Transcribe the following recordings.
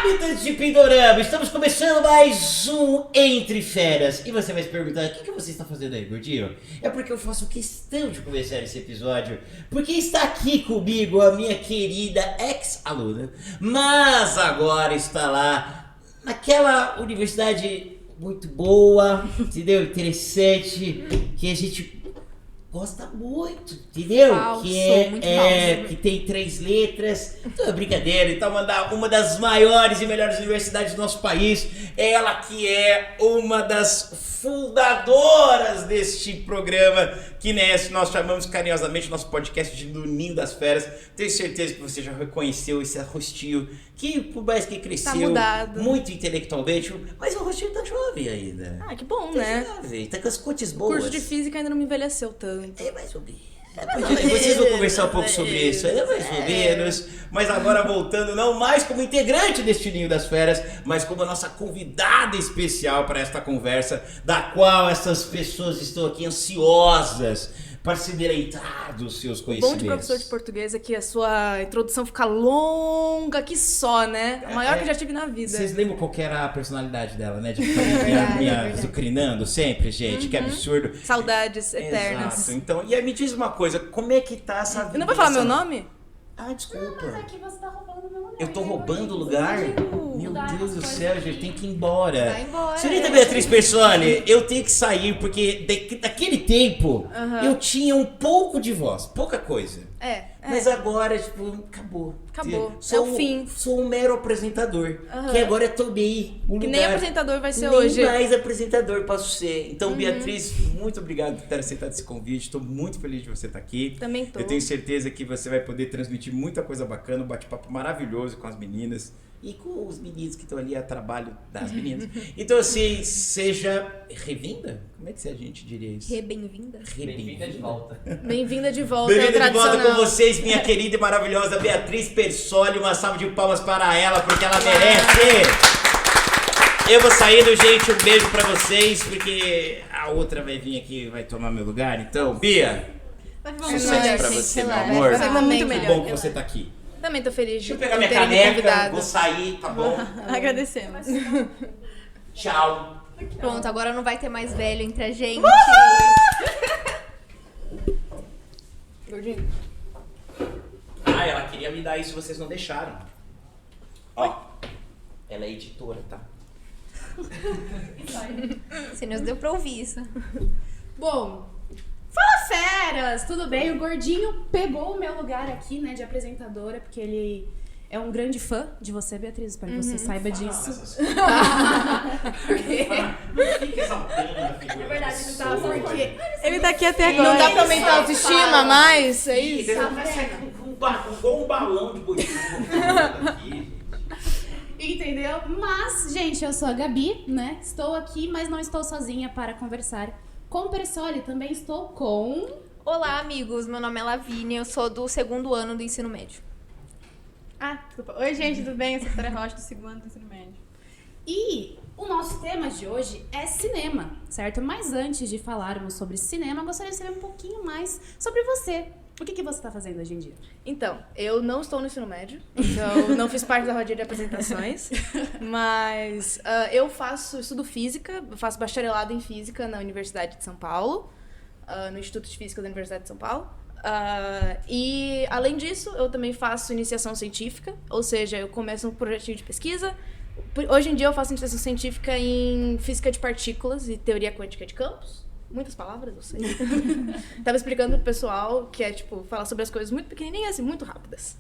Habitantes de Pindorama, estamos começando mais um Entre Feras. E você vai se perguntar, o que você está fazendo aí, gordinho? É porque eu faço questão de começar esse episódio, porque está aqui comigo a minha querida ex-aluna, mas agora está lá naquela universidade muito boa, entendeu? Interessante, que a gente gosta muito, entendeu? Falso, que tem 3 letras. Então é brincadeira. Então mandar uma das maiores e melhores universidades do nosso país. Ela que é uma das fundadoras deste programa que nós chamamos carinhosamente nosso podcast de do Ninho das Feras. Tenho certeza que você já reconheceu esse rostinho que, por mais que cresceu muito intelectualmente, mas o rostinho tá jovem ainda. Ah, que bom, Tá né? jovem, tá com as cores O boas. curso de física ainda não me envelheceu tanto. É mais ou menos. Vocês vão conversar um pouco sobre isso, é mais ou menos. Mas agora voltando, não mais como integrante deste Ninho das Feras, mas como a nossa convidada especial para esta conversa, da qual essas pessoas estão aqui ansiosas para se deleitar dos seus O conhecimentos. bom de professor de português é que a sua introdução fica longa que só, né? A maior que eu já tive na vida. Vocês lembram qual que era a personalidade dela, né? De ficar me azucrinando sempre, gente? Que absurdo. Saudades eternas. Exato. Então, e aí me diz uma coisa, como é que tá essa vida? Não vai falar meu nome? Ah, desculpa. Mas aqui você tá roubando meu lugar. Eu tô roubando o lugar? Meu Deus do céu, gente, tem que ir embora. Vai embora. Senhorita Beatriz Persoli, eu tenho que sair, porque daquele tempo eu tinha um pouco de voz, pouca coisa. Mas agora, tipo, acabou. Acabou. Sou É o fim. Sou um mero apresentador, que agora eu tomei o Que lugar. nem apresentador vai ser Nem hoje. mais apresentador posso ser. Então, Beatriz, muito obrigado por ter aceitado esse convite. Estou muito feliz de você estar aqui. Também tô. Eu tenho certeza que você vai poder transmitir muita coisa bacana, um bate-papo maravilhoso com as meninas e com os meninos que estão ali a trabalho das meninas. Então, assim, seja revinda? Como é que a gente diria isso? Bem-vinda. Bem-vinda de volta. Bem-vinda de volta. Bem-vinda é de volta tradicional. com vocês, minha querida e maravilhosa Beatriz Persoli. Uma salva de palmas para ela, porque ela merece. Eu vou saindo, gente. Um beijo pra vocês, porque a outra vai vir aqui e vai tomar meu lugar. Então, Bia, sucesso pra você, meu amor. Vai ser muito Que melhor. bom que você tá aqui. Também tô feliz de Deixa eu pegar minha terem me caneca, convidado. vou sair, tá bom? Agradecemos. Tchau. Pronto, agora não vai ter mais velho entre a gente. Gordinho. Ah, ela queria me dar isso, vocês não deixaram. Ó, ela é editora, tá? Você nos deu pra ouvir isso. Bom, fala feras, tudo bem? O Gordinho pegou o meu lugar aqui, né, de apresentadora, porque ele é um grande fã de você, Beatriz, espero que você saiba disso. Fica exaltando a figura. É verdade, da não tava pessoa. falando que... Ele tá aqui até agora. Não dá pra aumentar a autoestima mais? É isso? Ela vai sair com um balão de boitinho aqui. Entendeu? Mas, gente, eu sou a Gabi, né? Estou aqui, mas não estou sozinha para conversar com o Persoli. Também estou com... Olá, amigos. Meu nome é Lavínia. Eu sou do 2º ano do ensino médio. Ah, desculpa. Oi, gente, tudo bem? Eu sou a Vitória Rocha, do 2º ano do ensino médio. E o nosso tema de hoje é cinema, certo? Mas antes de falarmos sobre cinema, eu gostaria de saber um pouquinho mais sobre você. O que você está fazendo hoje em dia? Então, eu não estou no ensino médio, então não fiz parte da rodinha de apresentações, mas eu estudo física, eu faço bacharelado em física na Universidade de São Paulo, no Instituto de Física da Universidade de São Paulo. E, além disso, eu também faço iniciação científica, ou seja, eu começo um projetinho de pesquisa. Hoje em dia eu faço iniciação científica em física de partículas e teoria quântica de campos. Muitas palavras, eu sei. Tava explicando pro pessoal que é, tipo, falar sobre as coisas muito pequenininhas e muito rápidas.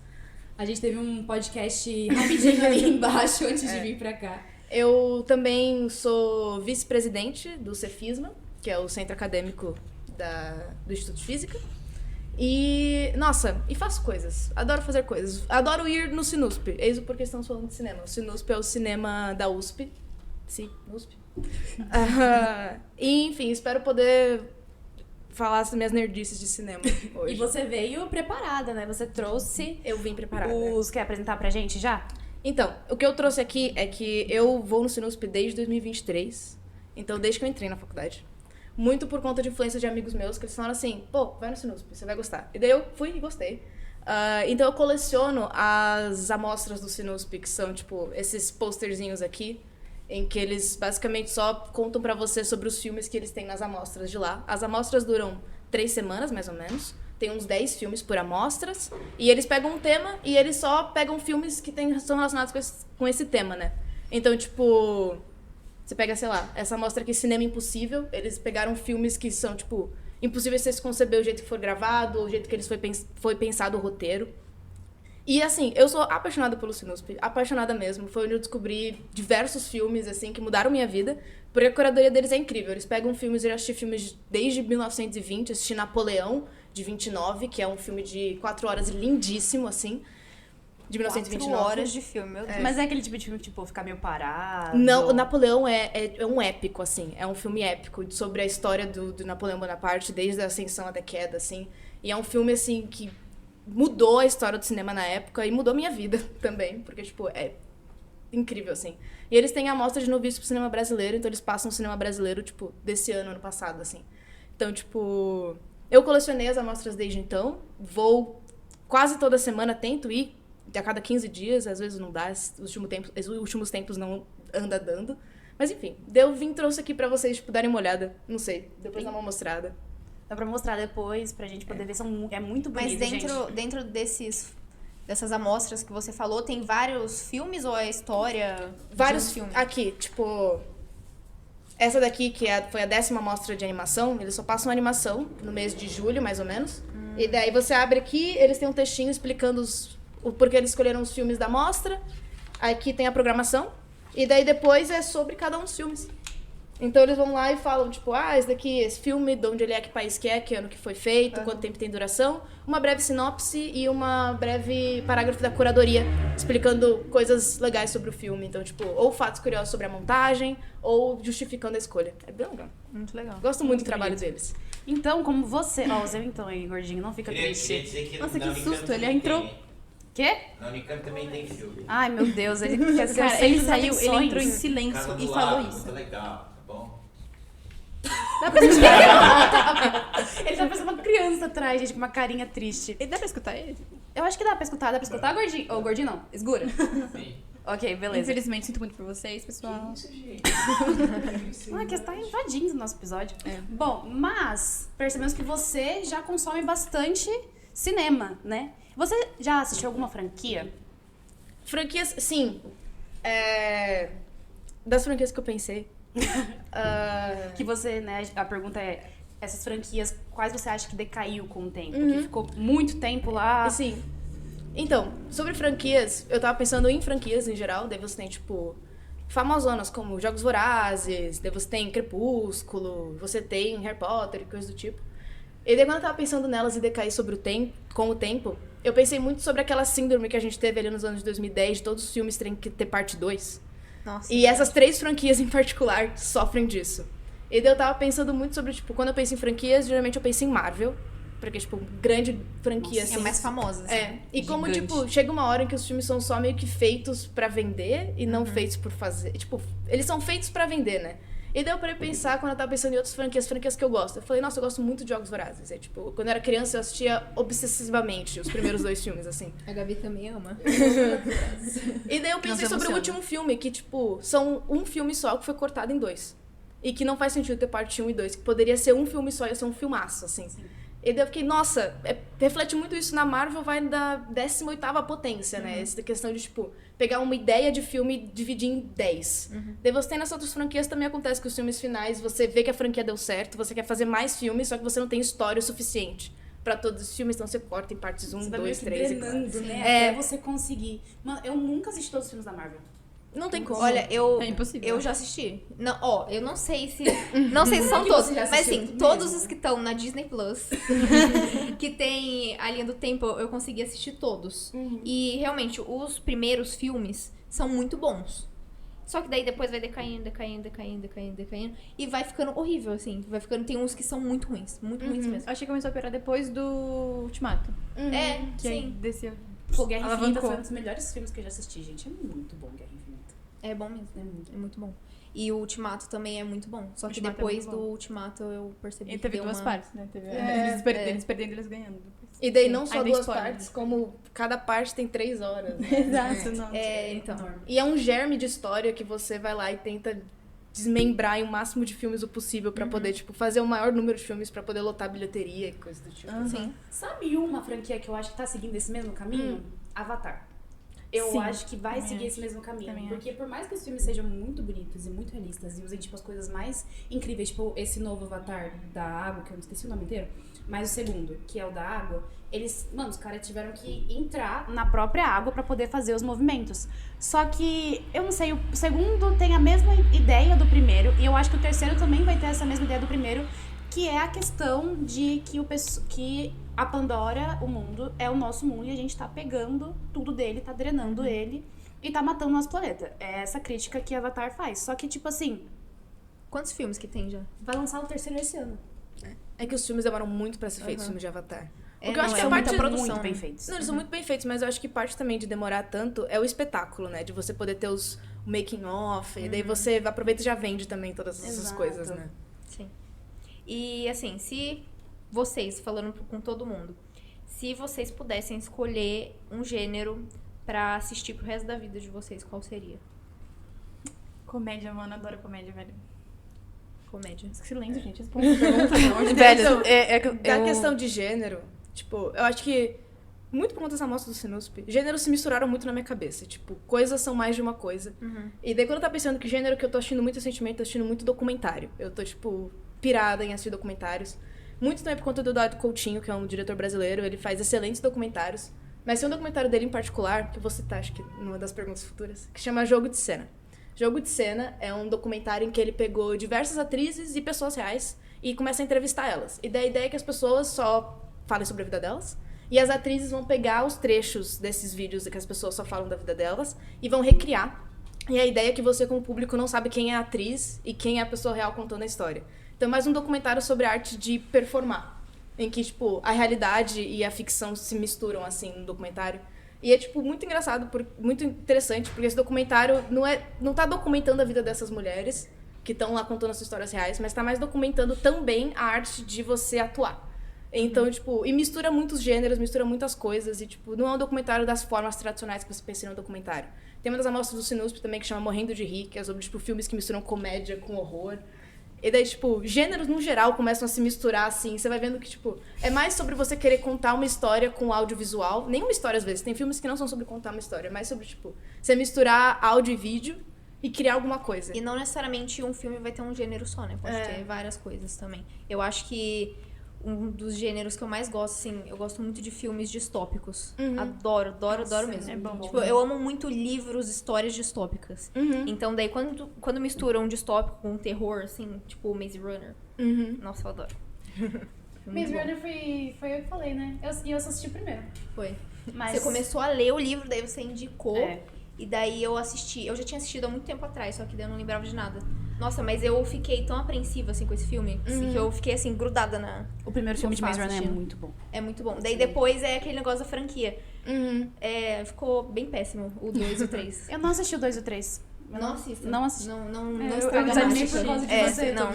A gente teve um podcast rapidinho ali embaixo antes de vir pra cá. Eu também sou vice-presidente do Cefisma, que é o centro acadêmico do Instituto de Física. E, nossa, e faço coisas. Adoro fazer coisas. Adoro ir no Sinusp. Eis o porquê estamos falando de cinema. O Sinusp é o cinema da USP. Sim, USP. E, enfim, espero poder falar as minhas nerdices de cinema hoje. E você veio preparada, né? Você trouxe... Eu vim preparada. Quer apresentar pra gente já? Então, o que eu trouxe aqui é que eu vou no Sinusp desde 2023. Então, desde que eu entrei na faculdade. Muito por conta de influência de amigos meus, que eles falaram assim, pô, vai no Sinusp, você vai gostar. E daí eu fui e gostei. Então eu coleciono as amostras do Sinusp, que são, tipo, esses posterzinhos aqui, em que eles basicamente só contam pra você sobre os filmes que eles têm nas amostras de lá. As amostras duram 3 semanas, mais ou menos. Tem uns 10 filmes por amostras. E eles pegam um tema e eles só pegam filmes que são relacionados com esse tema, né? Então, tipo... Você pega, sei lá, essa amostra aqui, Cinema Impossível. Eles pegaram filmes que são, tipo... Impossível você se conceber o jeito que foi gravado, o jeito que eles foi pensado o roteiro. E, assim, eu sou apaixonada pelo Sinusp. Apaixonada mesmo. Foi onde eu descobri diversos filmes, assim, que mudaram minha vida. Porque a curadoria deles é incrível. Eles pegam filmes... Eu já assisti filmes desde 1920. Assisti Napoleão, de 29, que é um filme de 4 horas lindíssimo, assim. De 1929. 4 horas de filme, meu Deus. Mas é aquele tipo de filme que, tipo, ficar meio parado? Não, o Napoleão é um épico, assim. É um filme épico sobre a história do Napoleão Bonaparte, desde a ascensão até a queda, assim. E é um filme, assim, que mudou a história do cinema na época e mudou minha vida também. Porque, tipo, é incrível, assim. E eles têm a amostra de noviço pro cinema brasileiro, então eles passam o cinema brasileiro, tipo, desse ano passado, assim. Então, tipo... Eu colecionei as amostras desde então. Vou quase toda semana, tento ir. A cada 15 dias, às vezes não dá, os últimos tempos não anda dando. Mas enfim, trouxe aqui pra vocês, tipo, darem uma olhada. Não sei, depois dar uma mostrada. Dá pra mostrar depois, pra gente poder ver. É muito bonito, Mas gente. dentro dessas amostras que você falou, tem vários filmes ou é história? Vários filmes? Aqui, tipo... Essa daqui, que foi a 10ª amostra de animação, eles só passam animação no mês de julho, mais ou menos. E daí você abre aqui, eles têm um textinho explicando o porquê eles escolheram os filmes da mostra. Aqui tem a programação. E daí depois é sobre cada um dos filmes. Então eles vão lá e falam, tipo, esse filme, de onde ele é, que país que é, que ano que foi feito, quanto tempo tem duração. Uma breve sinopse e uma breve parágrafo da curadoria, explicando coisas legais sobre o filme. Então, tipo, ou fatos curiosos sobre a montagem, ou justificando a escolha. É bem legal. Muito legal. Gosto muito do trabalho deles. Então, como você... Ó, o seu então aí, gordinho, não fica Queria triste. dizer que Nossa, na que Unicamp susto, ele também entrou- tem. Quê? Na Unicamp também tem filme. Ai, meu Deus, ele quer ser Cara, o ele centro das saiu, ele atenções. entrou em silêncio Casa do e lado, falou muito isso. legal, tá bom? Ele tá parecendo uma criança atrás, gente, com uma carinha triste. E dá pra escutar ele? Eu acho que dá pra escutar, gordinho? Ô, gordinho não, esgura. Sim. Ok, beleza. Infelizmente, sinto muito por vocês, pessoal. Isso, gente. Que você tá invadindo o nosso episódio. Bom, mas percebemos que você já consome bastante cinema, né? Você já assistiu alguma franquia? Franquias, sim. Das franquias que eu pensei. Que você, né, a pergunta é, essas franquias, quais você acha que decaiu com o tempo? Que ficou muito tempo lá? Assim, então, sobre franquias, eu tava pensando em franquias em geral, daí você tem, tipo, famosonas como Jogos Vorazes, daí você tem Crepúsculo, você tem Harry Potter e coisas do tipo. E daí quando eu tava pensando nelas e decair com o tempo, eu pensei muito sobre aquela síndrome que a gente teve ali nos anos de 2010, de todos os filmes terem que ter parte 2. Nossa. E essas 3 franquias em particular sofrem disso. E daí eu tava pensando muito sobre, tipo, quando eu penso em franquias, geralmente eu penso em Marvel. Porque, tipo, grande franquia, assim. É mais famosa, assim. E como, Gigante. tipo, chega uma hora em que os filmes são só meio que feitos pra vender e não feitos por fazer. Tipo, eles são feitos pra vender, né? E daí eu parei pensar, quando eu tava pensando em outras franquias que eu gosto. Eu falei, nossa, eu gosto muito de Jogos Vorazes. Tipo, quando eu era criança, eu assistia obsessivamente os primeiros 2 filmes, assim. A Gabi também ama. E daí eu pensei se sobre o emociona. último filme, que, tipo, são um filme só que foi cortado em 2. E que não faz sentido ter parte 1 e 2, que poderia ser um filme só, ia ser um filmaço, assim. E daí eu fiquei, nossa, reflete muito isso na Marvel, vai da 18ª potência, né? Essa questão de, tipo, pegar uma ideia de filme e dividir em 10. Daí você tem nessas outras franquias, também acontece que os filmes finais, você vê que a franquia deu certo, você quer fazer mais filmes, só que você não tem história o suficiente pra todos os filmes, então você corta em partes 1, Você vai meio 2, que 3 e drenando, 4. né? Até você conseguir. Mano, eu nunca assisti todos os filmes da Marvel. Não tem como. Olha, É impossível. eu já assisti. Não, ó, eu não sei se. Não sei se são todos. você já Mas assistiu sim, todos os que estão na Disney Plus, que tem a linha do tempo, eu consegui assistir todos. E realmente, os primeiros filmes são muito bons. Só que daí depois vai decaindo. E vai ficando horrível, assim. Vai ficando. Tem uns que são muito ruins. Muito ruins mesmo. Acho que começou a piorar depois do Ultimato. É, Que aí sim. desceu. Pô, Guerra Infinita Alavancou. foi um dos melhores filmes que eu já assisti, gente. É muito bom Guerra Infinita. É bom mesmo. É muito. É muito bom. E o Ultimato também é muito bom. Só que Ultimato é depois muito bom. do Ultimato eu percebi E que teve deu duas uma... partes, né? Teve eles perdendo, eles ganhando. Depois. E daí Sim. não só Aí dei duas spoiler. partes, como cada parte tem 3 horas. Né? Exato, não. então. E é um germe de história que você vai lá e tenta desmembrar em o máximo de filmes o possível pra poder, tipo, fazer o maior número de filmes pra poder lotar bilheteria e coisa do tipo. Sim. Sabe uma franquia que eu acho que tá seguindo esse mesmo caminho? Avatar. Eu Sim, acho que vai também seguir acho. esse mesmo caminho. Também Porque por mais que os filmes sejam muito bonitos e muito realistas e usem, tipo, as coisas mais incríveis, tipo, esse novo Avatar da água, que eu não esqueci o nome inteiro, mas o segundo, que é o da água, eles, mano, os caras tiveram que entrar na própria água pra poder fazer os movimentos. Só que, eu não sei, o segundo tem a mesma ideia do primeiro, e eu acho que o terceiro também vai ter essa mesma ideia do primeiro, que é a questão de que a Pandora, o mundo, é o nosso mundo e a gente tá pegando tudo dele, tá drenando ele e tá matando o nosso planeta. É essa crítica que Avatar faz. Só que, tipo assim, Quantos filmes que tem já? vai lançar o terceiro esse ano. É que os filmes demoram muito pra ser feitos, os filmes de Avatar. É, O que eu acho que é a muita parte produção, muito bem né? feitos. Não, eles são muito bem feitos, mas eu acho que parte também de demorar tanto é o espetáculo, né? De você poder ter os making off, e daí você aproveita e já vende também todas essas Exato. coisas, né? Sim. E assim, se vocês, falando com todo mundo, se vocês pudessem escolher um gênero pra assistir pro resto da vida de vocês, qual seria? Comédia, mano. Adoro comédia, velho. Comédia. Silêncio, gente. Responde a pergunta. Velho, Velho, da questão de gênero, tipo, eu acho que, muito por conta dessa amostra do Sinusp, gêneros se misturaram muito na minha cabeça. Tipo, coisas são mais de uma coisa. E daí quando eu tava pensando que gênero que eu tô assistindo muito recentemente, eu tô assistindo muito documentário. Eu tô, tipo, pirada em assistir documentários. Muito também por conta do Eduardo Coutinho, que é um diretor brasileiro. Ele faz excelentes documentários. Mas tem um documentário dele em particular, que eu vou citar, acho que numa das perguntas futuras, que chama Jogo de Cena. Jogo de Cena é um documentário em que ele pegou diversas atrizes e pessoas reais e começa a entrevistar elas. E daí a ideia é que as pessoas só falem sobre a vida delas e as atrizes vão pegar os trechos desses vídeos que as pessoas só falam da vida delas e vão recriar. E a ideia é que você, como público, não sabe quem é a atriz e quem é a pessoa real contando a história. Então é mais um documentário sobre a arte de performar, em que, tipo, a realidade e a ficção se misturam, assim, no documentário. E é, tipo, muito engraçado, muito interessante, porque esse documentário não tá documentando a vida dessas mulheres que estão lá contando as histórias reais, mas tá mais documentando também a arte de você atuar. Então, tipo, e mistura muitos gêneros, mistura muitas coisas, e, tipo, não é um documentário das formas tradicionais que você pensa em um documentário. Tem uma das amostras do Sinusp também que chama Morrendo de Rir, que é sobre, tipo, filmes que misturam comédia com horror. E daí, tipo, gêneros no geral começam a se misturar, assim. Você vai vendo que, tipo, é mais sobre você querer contar uma história com audiovisual. Nem uma história, às vezes. Tem filmes que não são sobre contar uma história. É mais sobre, tipo, você misturar áudio e vídeo e criar alguma coisa. E não necessariamente um filme vai ter um gênero só, né? Pode ter várias coisas também. Eu acho que um dos gêneros que eu mais gosto, assim, eu gosto muito de filmes distópicos. Adoro mesmo. é bom. Tipo, eu amo muito livros, histórias distópicas. Então, daí, quando mistura um distópico com um terror, assim, tipo Maze Runner, nossa, eu adoro. Maze Runner foi eu que falei, né? E eu só assisti primeiro. Foi. Mas... Você começou a ler o livro, daí você indicou. É. E daí eu assisti. Eu já tinha assistido há muito tempo atrás, só que daí eu não lembrava de nada. Nossa, mas eu fiquei tão apreensiva, assim, com esse filme, assim, que eu fiquei, assim, grudada na... O primeiro filme de Maze Runner é assistindo. muito bom. É muito bom. Daí depois é aquele negócio da franquia. É, ficou bem péssimo, o 2 e o 3. Eu não assisti o 2 e o 3. Eu Não assista. Não assisti. Não eu estraga desanimei mais. por causa de É, você. não.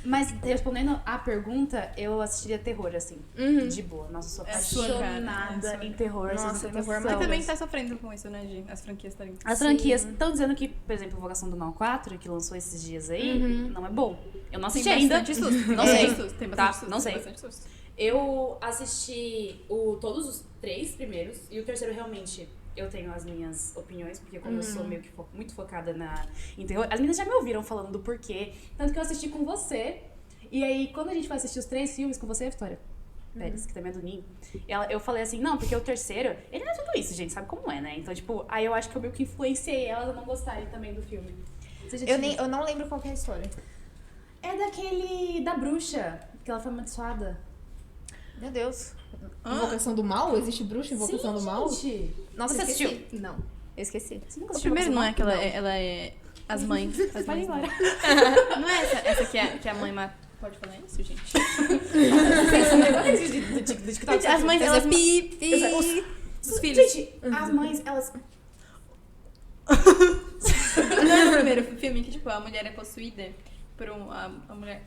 Mas respondendo a pergunta, eu assistiria terror, assim. De boa. Nossa, eu sou É a sua cara, apaixonada é a sua em terror. Nossa, vocês não têm terror é noção. Você Não, também mas- tá sofrendo com isso, né, Gi? As franquias estarem... As franquias estão dizendo que, por exemplo, Invocação do Mal 4, que lançou esses dias aí, não é bom. Eu não assisti ainda. bastante susto. Não sei. Tem Tá, bastante susto. não sei. Tem bastante susto. Eu assisti todos os 3 primeiros, e o terceiro realmente eu tenho as minhas opiniões, porque como eu sou meio que muito focada em terror, as meninas já me ouviram falando do porquê, tanto que eu assisti com você, e aí quando a gente vai assistir os 3 filmes com você, Vitória Pérez, que também é do Ninho, eu falei assim, não, porque o terceiro, ele não é tudo isso, gente, sabe como é, né? Então, tipo, aí eu acho que eu meio que influenciei elas a não gostarem também do filme. Você já tinha Eu não lembro qual que é a história. É daquele da bruxa, que ela foi amaldiçoada. Meu Deus. Invocação do Mal? Existe bruxa Invocação do Mal? Gente. Nossa, Você eu esqueci. assistiu? Não. Eu esqueci. Você nunca O assistiu primeiro não é que Invocação ela é as mães. As Vai mães embora. não é essa que a mãe mata. Pode falar isso, gente? Do TikTok. As mães, elas... Os filhos. Gente, as mães, elas... Não é o primeiro filme que, tipo, a mulher é possuída por a mulher...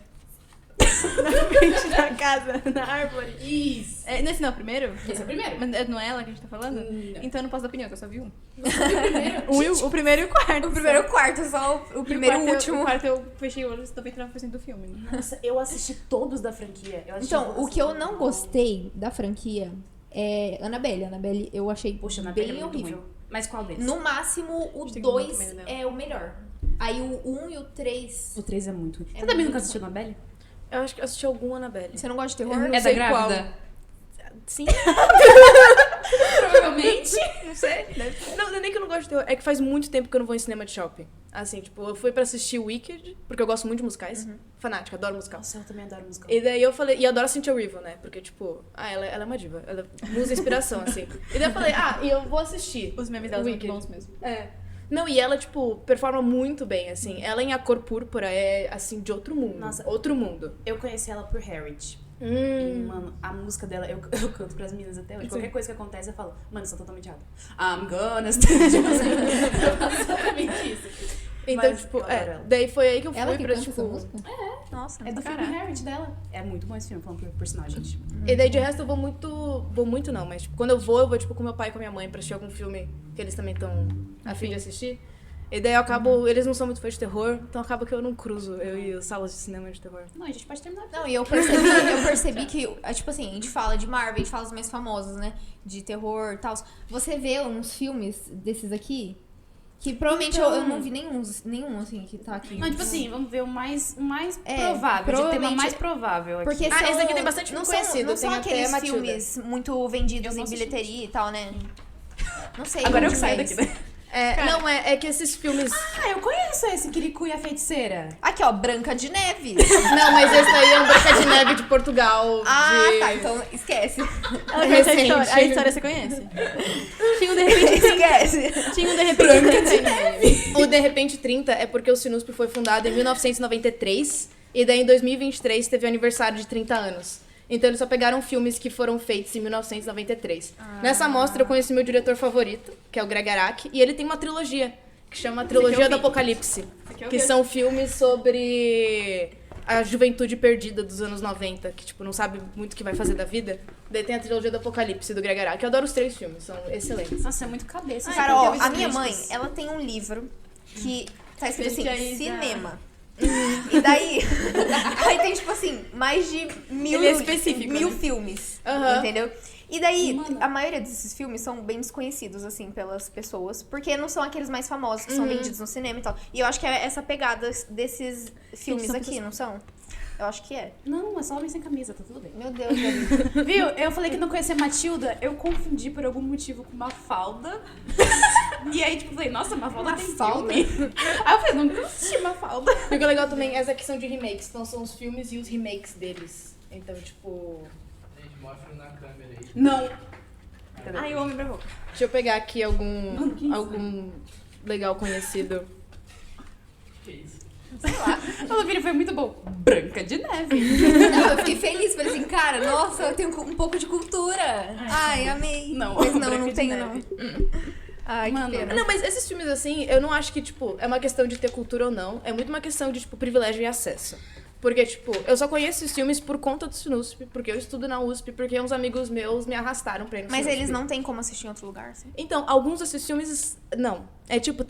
na frente da casa, na árvore. Isso. Esse não é o primeiro? Esse é o primeiro. Mas não é ela que a gente tá falando? Não. Então eu não posso dar opinião, que eu só vi um. Primeiro. O primeiro e o quarto. O primeiro e o quarto, só o primeiro e o último. O quarto eu fechei o olho 99% do filme. Né? Nossa, eu assisti todos da franquia. Eu assisti Então, todos. o que eu não gostei da franquia é Annabelle. Annabelle eu achei Poxa, na bem é muito horrível. ruim. Mas qual deles? No máximo, o gente tem muito 2 medo dela. é o melhor. Aí o 1 e o 3... O 3 é muito ruim. É Você também muito nunca assistiu Annabelle? Eu acho que eu assisti algum Annabelle. Você não gosta de Eu terror? não É da sei grávida? Sim, Provavelmente. não sei. Não é nem que eu não gosto de terror, é que faz muito tempo que eu não vou em cinema de shopping. Assim, tipo, eu fui pra assistir Wicked, porque eu gosto muito de musicais. Fanática, adoro musical. Nossa, eu também adoro musical. E daí eu falei, e eu adoro a Cynthia Erivo, né? Porque, tipo, ela é uma diva. Ela usa inspiração, assim. E daí eu falei, e eu vou assistir. Os memes dela são muito Wicked. bons mesmo. Não, e ela, tipo, performa muito bem, assim. Ela em A Cor Púrpura é, assim, de outro mundo. Nossa. Outro mundo. Eu conheci ela por Harriet. E, mano, a música dela, eu canto pras meninas até hoje. Qualquer coisa que acontece, eu falo, mano, eu sou totalmente errada. I'm gonna stand. Tipo assim, eu faço exatamente isso. Então, Mas tipo, eu adoro ela. daí foi aí que eu fui Ela que pra, canta tipo... essa música? Nossa, É do filme Harriet dela. É muito bom esse filme, falando por sinal, gente. E daí, de resto, eu vou muito não, mas, tipo, quando eu vou, tipo, com meu pai e com a minha mãe pra assistir algum filme que eles também estão a fim de assistir. E daí eu acabo, eles não são muito fãs de terror, então acaba que eu não cruzo, eu e as salas de cinema de terror. Não, a gente pode terminar. Não, e eu percebi que, tipo assim, a gente fala de Marvel, a gente fala os mais famosos, né? De terror e tal. Você vê uns filmes desses aqui, que provavelmente eu não vi nenhum, assim, que tá aqui. Não, tipo assim, vamos ver o mais É, provável. De tema provavelmente- mais provável aqui. Porque esse daqui tem bastante não filme são, conhecido, não são tem até aqueles Matilda. filmes muito vendidos Eu não em assisti. bilheteria e tal, né? Não sei. Agora eu como saio é daqui, isso. né? Não, é que esses filmes... Ah, eu conheço esse Kirikou e a Feiticeira. Aqui, ó, Branca de Neve. Não, mas esse daí é um Branca de Neve de Portugal. Ah, de... tá, então esquece. Ela conhece a história você conhece? Tinha um de repente Esquece. Tinha um de repente 30. O De Repente 30 é porque o Sinusp foi fundado em 1993 e daí em 2023 teve o aniversário de 30 anos. Então eles só pegaram filmes que foram feitos em 1993. Nessa mostra eu conheci meu diretor favorito, que é o Greg Araki, e ele tem uma trilogia, que chama Trilogia do Apocalipse, que são filmes sobre a juventude perdida dos anos 90, que tipo não sabe muito o que vai fazer da vida. Daí tem a Trilogia do Apocalipse do Greg Araki. Eu adoro os 3 filmes, são excelentes. Nossa, é muito cabeça. Cara, ó, Porque eu a vi minha críticas. mãe, ela tem um livro que tá escrito assim, Gente, aí já- cinema. E daí, aí tem tipo assim, mais de mil, Ele é específico, mil né? filmes, Aham. entendeu? E daí, Mano. a maioria desses filmes são bem desconhecidos, assim, pelas pessoas, porque não são aqueles mais famosos que são vendidos no cinema e tal. E eu acho que é essa pegada desses filmes são aqui, pessoas- não são? Eu acho que é. Não, é só homem sem camisa, tá tudo bem. Meu Deus, Davi. Viu? Eu falei que não conhecia Matilda, eu confundi por algum motivo com Mafalda. E aí, tipo, falei, nossa, Mafalda tem Mafalda? filme. Aí eu falei, nunca assisti Mafalda. E o que é legal também, essa aqui são de remakes, então são os filmes e os remakes deles. Então, tipo... A gente mostra na câmera aí. Não. Ai, o homem bravou. Deixa eu pegar aqui Mano, que isso? algum legal conhecido. Que isso? O vídeo foi muito bom. Branca de Neve. Não, eu fiquei feliz, falei assim, cara, nossa, eu tenho um pouco de cultura. Ai, amei. Não, Mas não, Branca não de tenho, não. Neve. Ai, Mano, que pena. Não, mas esses filmes assim, eu não acho que, tipo, é uma questão de ter cultura ou não. É muito uma questão de, tipo, privilégio e acesso. Porque, tipo, eu só conheço esses filmes por conta do Sinusp, porque eu estudo na USP, porque uns amigos meus me arrastaram pra ir no Mas Sinusp. eles não têm como assistir em outro lugar, assim? Então, alguns desses filmes, não. É tipo,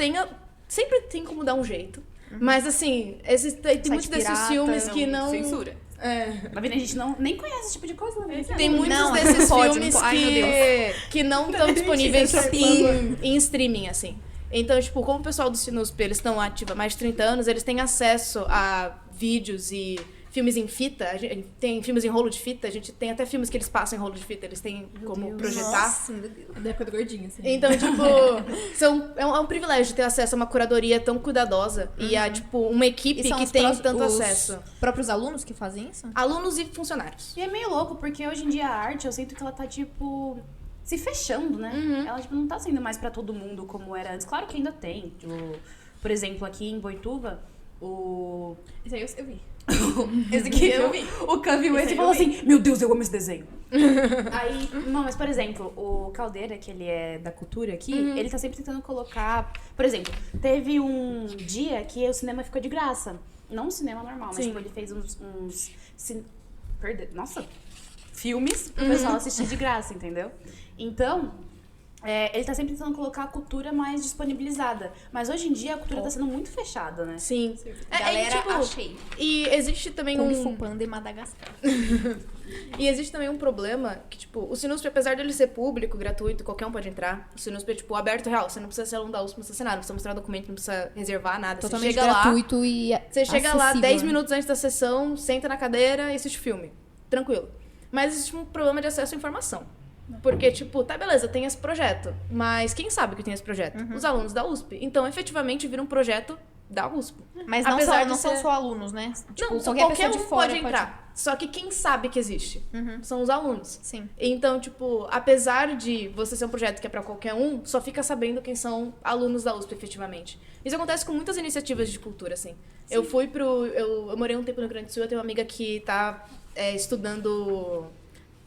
sempre tem como dar um jeito. Mas, assim, tem muitos desses pirata, filmes não, que não... Censura. É. Tá vendo? A gente nem conhece esse tipo de coisa, né? Tem muitos Não, desses não pode, filmes não pode. Ai, meu que não estão disponíveis em streaming, assim. Então, tipo, como o pessoal do Sinusp, eles estão ativos há mais de 30 anos, eles têm acesso a vídeos e filmes em fita. A gente tem filmes em rolo de fita, a gente tem até filmes que eles passam em rolo de fita, eles têm como projetar. Nossa, meu Deus. Da época do gordinho, assim. Então, tipo, é um privilégio ter acesso a uma curadoria tão cuidadosa e a, tipo, uma equipe E são que os tem prós- tanto os acesso. próprios alunos que fazem isso? Alunos e funcionários. E é meio louco, porque hoje em dia a arte, eu sinto que ela tá, tipo, se fechando, né? Ela, tipo, não tá sendo mais pra todo mundo como era antes. Claro que ainda tem. Tipo, por exemplo, aqui em Boituva, Isso aí eu vi. Esse aqui Eu vi. O Khan viu esse e falou assim, meu Deus, eu amo esse desenho. Aí, não, mas por exemplo, o Caldeira, que ele é da cultura aqui, ele tá sempre tentando colocar... Por exemplo, teve um dia que o cinema ficou de graça. Não um cinema normal, mas tipo, ele fez filmes pro pessoal assistir de graça, entendeu? Então... ele tá sempre tentando colocar a cultura mais disponibilizada. Mas hoje em dia a cultura tá sendo muito fechada, né? Sim. Galera, tipo, achei. E existe também Kung Fu Panda e Madagascar. E existe também um problema que, tipo, o Sinusp, apesar dele ser público, gratuito, qualquer um pode entrar, o Sinusp é, tipo, aberto real. Você não precisa ser aluno da USP, não precisa ser nada, não precisa mostrar documento, não precisa reservar nada. Totalmente você chega gratuito e Você chega lá acessível, 10 né? minutos antes da sessão, senta na cadeira e assiste o filme. Tranquilo. Mas existe um problema de acesso à informação. Porque, tipo, tá, beleza, tem esse projeto. Mas quem sabe que tem esse projeto? Os alunos da USP. Então, efetivamente, vira um projeto da USP. Mas não, Apesar não de são ser- só alunos, né? Tipo, Não, qualquer pessoa um de fora pode entrar. Só que quem sabe que existe são os alunos. Sim. Então, tipo, apesar de você ser um projeto que é pra qualquer um, só fica sabendo quem são alunos da USP, efetivamente. Isso acontece com muitas iniciativas de cultura, assim. Eu fui pro... Eu morei um tempo no Rio Grande do Sul, eu tenho uma amiga que tá estudando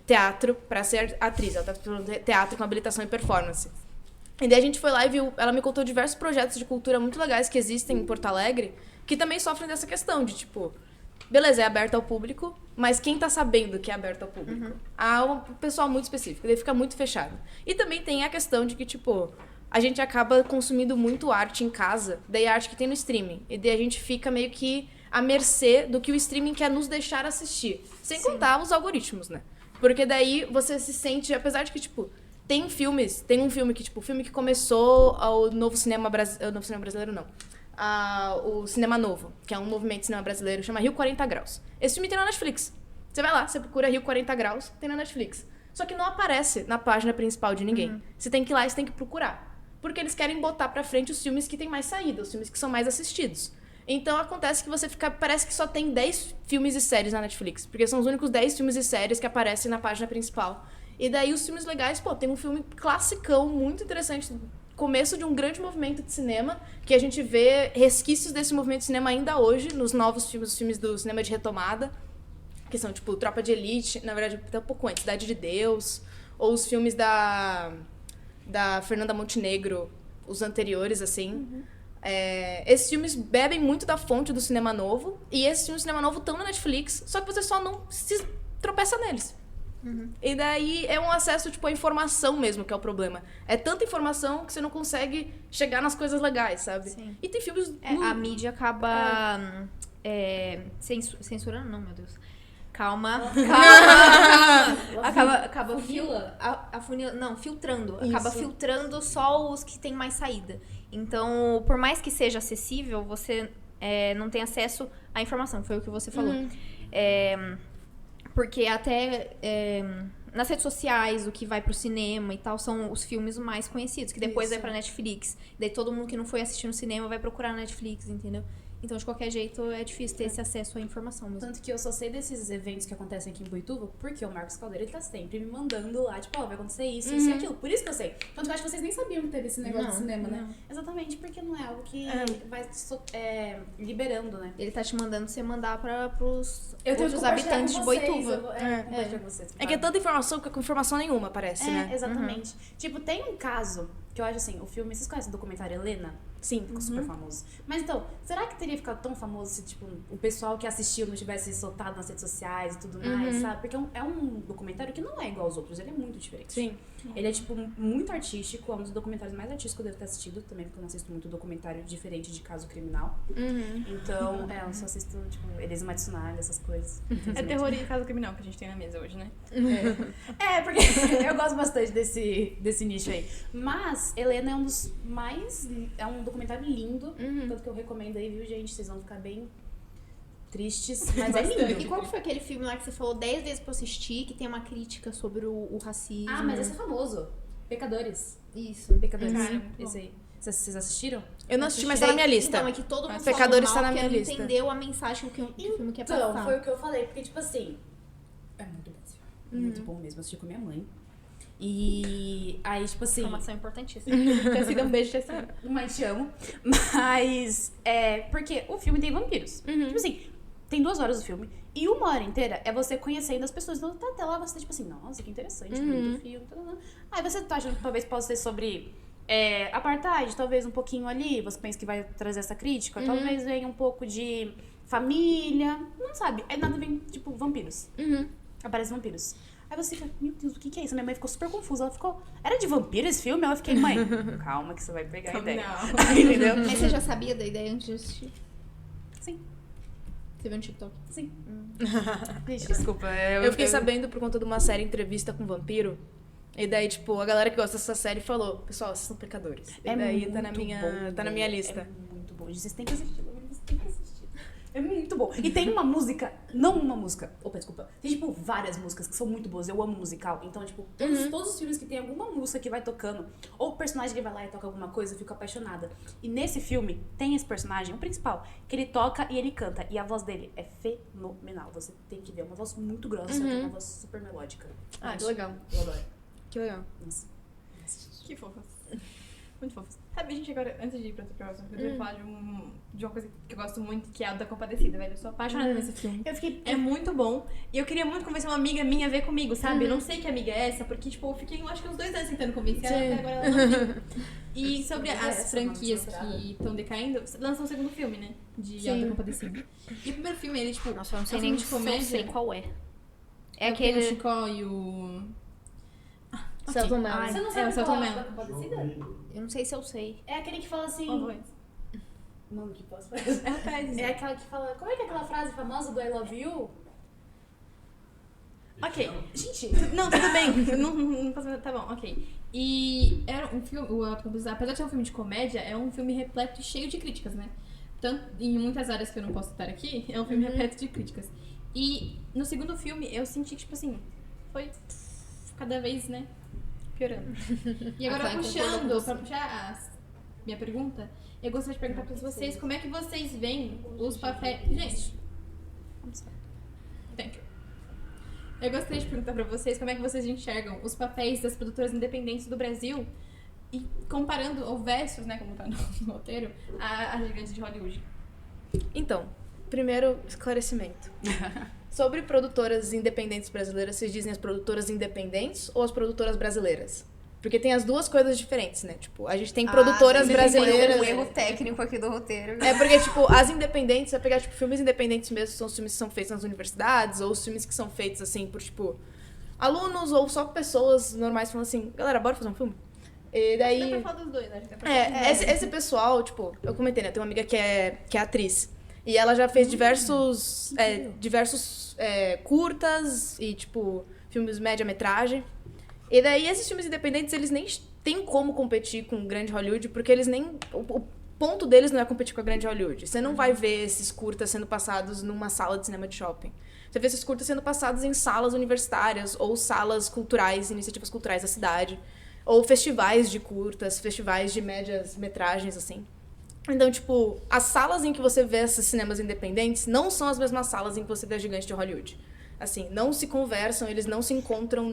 teatro pra ser atriz. Ela tá estudando teatro com habilitação em performance. E daí a gente foi lá e viu... Ela me contou diversos projetos de cultura muito legais que existem em Porto Alegre, que também sofrem dessa questão de, tipo... Beleza, é aberto ao público, mas quem tá sabendo que é aberto ao público? Há um pessoal muito específico, daí fica muito fechado. E também tem a questão de que, tipo, a gente acaba consumindo muito arte em casa, daí a arte que tem no streaming. E daí a gente fica meio que à mercê do que o streaming quer nos deixar assistir. Sem contar os algoritmos, né? Porque daí você se sente, apesar de que, tipo, tem um filme que, tipo, o filme que começou o novo cinema brasileiro, não. O Cinema Novo, que é um movimento de cinema brasileiro, chama Rio 40 Graus. Esse filme tem na Netflix. Você vai lá, você procura Rio 40 Graus, tem na Netflix. Só que não aparece na página principal de ninguém. Você tem que ir lá e você tem que procurar. Porque eles querem botar pra frente os filmes que têm mais saída, os filmes que são mais assistidos. Então acontece que você fica... Parece que só tem 10 filmes e séries na Netflix. Porque são os únicos 10 filmes e séries que aparecem na página principal. E daí os filmes legais, pô, tem um filme classicão, muito interessante... Começo de um grande movimento de cinema, que a gente vê resquícios desse movimento de cinema ainda hoje, nos novos filmes, os filmes do cinema de retomada, que são, tipo, Tropa de Elite, na verdade, até um pouco antes, Cidade de Deus, ou os filmes da Fernanda Montenegro, os anteriores, assim. Esses filmes bebem muito da fonte do cinema novo, e esses filmes do cinema novo estão na Netflix, só que você só não se tropeça neles. E daí é um acesso, tipo, à informação mesmo que é o problema. É tanta informação que você não consegue chegar nas coisas legais, sabe? Sim. E tem filmes... A mídia acaba censurando, não, meu Deus. Calma. Acaba filtrando. Isso. Acaba filtrando só os que têm mais saída. Então, por mais que seja acessível, você não tem acesso à informação. Foi o que você falou. Porque até nas redes sociais, o que vai pro cinema e tal, são os filmes mais conhecidos, que depois vai pra Netflix. Daí todo mundo que não foi assistir no cinema vai procurar na Netflix, entendeu? Então, de qualquer jeito, é difícil ter esse acesso à informação mesmo. Tanto que eu só sei desses eventos que acontecem aqui em Boituva, porque o Marcos Caldeira, ele tá sempre me mandando lá, tipo, vai acontecer isso, isso e aquilo. Por isso que eu sei. Tanto que eu acho que vocês nem sabiam que teve esse negócio de cinema, né? Exatamente, porque não é algo que vai liberando, né? Ele tá te mandando você mandar pros Eu tenho que outros compartilhar habitantes com de vocês, Boituva. compartilhar com vocês. É que é tanta informação que com informação nenhuma, parece, né? Exatamente. Tipo, tem um caso que eu acho assim, o filme... Vocês conhecem o documentário Helena? Sim. Ficou super famoso. Mas então, será que teria ficado tão famoso se, tipo, o pessoal que assistiu não tivesse soltado nas redes sociais e tudo mais, sabe? Porque é um documentário que não é igual aos outros, ele é muito diferente. Sim. Ele é, tipo, muito artístico, é um dos documentários mais artísticos que eu devo ter assistido também, porque eu não assisto muito documentário diferente de caso criminal. Então, eu só assisto, tipo, Elisa Matsunaga, essas coisas. É terror e caso criminal que a gente tem na mesa hoje, né? Porque eu gosto bastante desse nicho aí. Mas, Helena é um dos mais... É um documentário lindo, tanto que eu recomendo aí, viu, gente? Vocês vão ficar bem tristes, mas é lindo. E qual foi aquele filme lá que você falou 10 vezes pra assistir, que tem uma crítica sobre o racismo? Ah, mas esse é famoso. Pecadores. Isso. Pecadores. Caramba. Esse aí. Vocês assistiram? Eu não assisti, mas tá na minha lista. Então, é que todo mundo Pecadores falou tá mal na minha porque lista. não entendeu a mensagem que o filme quer passar. Então, foi o que eu falei, porque, tipo assim, é muito bom esse filme. Muito bom mesmo. Eu assisti com minha mãe. E aí, tipo assim... Informação importantíssima. Tecida, um beijo, Tecida. Mãe, te amo. Mas, porque o filme tem vampiros. Tipo assim, tem 2 horas do filme. E 1 hora inteira é você conhecendo as pessoas. Então, até lá você tá tipo assim, nossa, que interessante, bonito filme. Aí você tá achando que talvez possa ser sobre apartheid, talvez um pouquinho ali. Você pensa que vai trazer essa crítica. Talvez venha um pouco de família. Não sabe. Aí nada vem, tipo, vampiros. Aparecem vampiros. Aí você fica, meu Deus, o que é isso? Minha mãe ficou super confusa. Ela ficou, era de vampiro esse filme? Ela fiquei, mãe, calma que você vai pegar a ideia. Entendeu? Mas você já sabia da ideia antes de assistir? Sim. Você viu no TikTok? Sim. Gente, desculpa. Eu fiquei sabendo por conta de uma série Entrevista com Vampiro. E daí, tipo, a galera que gosta dessa série falou, pessoal, vocês são pecadores. E daí tá na minha lista. É muito bom. Vocês têm que assistir. Vocês têm que assistir. É muito bom. E tem uma música, não uma música, opa, desculpa. Tem, tipo, várias músicas que são muito boas. Eu amo musical. Então, tipo, todos os filmes que tem alguma música que vai tocando, ou o personagem que vai lá e toca alguma coisa, eu fico apaixonada. E nesse filme, tem esse personagem, o principal, que ele toca e ele canta. E a voz dele é fenomenal. Você tem que ver. É uma voz muito grossa, só que é uma voz super melódica. Ah, que legal. Eu adoro. Que legal. Nossa. Que fofas. Muito fofas. Sabe, gente, agora, antes de ir pra outra próxima, eu queria falar de uma coisa que eu gosto muito, que é a da Compadecida, velho. Eu sou apaixonada nesse filme. Eu fiquei... É muito bom. E eu queria muito convencer uma amiga minha a ver comigo, sabe? Eu não sei que amiga é essa, porque, tipo, eu fiquei, eu acho que uns 2 anos tentando convencer ela, até agora ela não viu. E sobre as franquias que estão decaindo, lançam o segundo filme, né? De A da Compadecida. E o primeiro filme, ele, tipo, Nossa, eu não sei é um nem filme de comédia. não sei qual é. É Tem o aquele... Chicó e o... Celton Mello. Você não É, o sabe Celton qual é Mello. da Compadecida? Eu não sei se eu sei. É aquele que fala assim... Ó, voz. Mano, que posso É o Pérez. É aquela que fala... Como é que é aquela frase famosa do I love you? Ok. Gente... Não, tudo bem. não posso... Tá bom, ok. E era um filme, o Auto Compadecida, apesar de ser um filme de comédia, é um filme repleto e cheio de críticas, né? Tanto em muitas áreas que eu não posso citar aqui, é um filme repleto de críticas. E no segundo filme eu senti que, tipo assim, foi cada vez, né, piorando. E agora Clara puxando, pra puxar minha pergunta, eu gostaria de perguntar pra vocês como é que vocês veem os papéis... Gente, thank you. Eu gostaria de perguntar pra vocês como é que vocês enxergam os papéis das produtoras independentes do Brasil e comparando, ou versus, né, como tá no roteiro, as gigantes de Hollywood. Então, primeiro esclarecimento. Sobre produtoras independentes brasileiras, vocês dizem as produtoras independentes ou as produtoras brasileiras? Porque tem as duas coisas diferentes, né? Tipo, a gente tem produtoras brasileiras... Um erro técnico aqui do roteiro. É porque, tipo, as independentes, você vai pegar, tipo, filmes independentes mesmo, são os filmes que são feitos nas universidades, ou os filmes que são feitos, assim, por, tipo, alunos ou só pessoas normais falando assim, galera, bora fazer um filme? E daí... Dá pra falar dos dois, acho que dá pra falar dos dois. esse pessoal, tipo, eu comentei, né? Tem uma amiga que é atriz. E ela já fez diversos curtas e, tipo, filmes média-metragem. E daí, esses filmes independentes, eles nem têm como competir com o grande Hollywood, porque eles nem... O ponto deles não é competir com a grande Hollywood. Você não vai ver esses curtas sendo passados numa sala de cinema de shopping. Você vê esses curtas sendo passados em salas universitárias ou salas culturais, iniciativas culturais da cidade. Ou festivais de curtas, festivais de médias metragens, assim. Então, tipo, as salas em que você vê esses cinemas independentes não são as mesmas salas em que você vê a gigante de Hollywood. Assim, não se conversam, eles não se encontram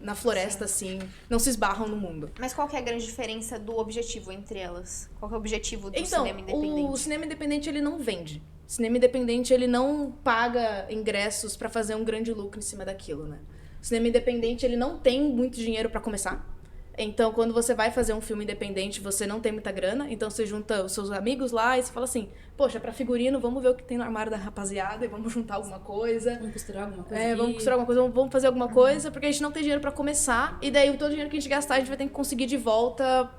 na floresta, assim, não se esbarram no mundo. Mas qual que é a grande diferença do objetivo entre elas? Qual que é o objetivo do Então, cinema independente? o cinema independente, ele não vende. O cinema independente, ele não paga ingressos pra fazer um grande lucro em cima daquilo, né? O cinema independente, ele não tem muito dinheiro pra começar. Então, quando você vai fazer um filme independente, você não tem muita grana, então você junta os seus amigos lá e você fala assim, poxa, pra figurino, vamos ver o que tem no armário da rapaziada e vamos juntar alguma coisa. Vamos costurar alguma coisa Vamos costurar alguma coisa, vamos fazer alguma coisa, porque a gente não tem dinheiro pra começar, e daí todo o dinheiro que a gente gastar, a gente vai ter que conseguir de volta,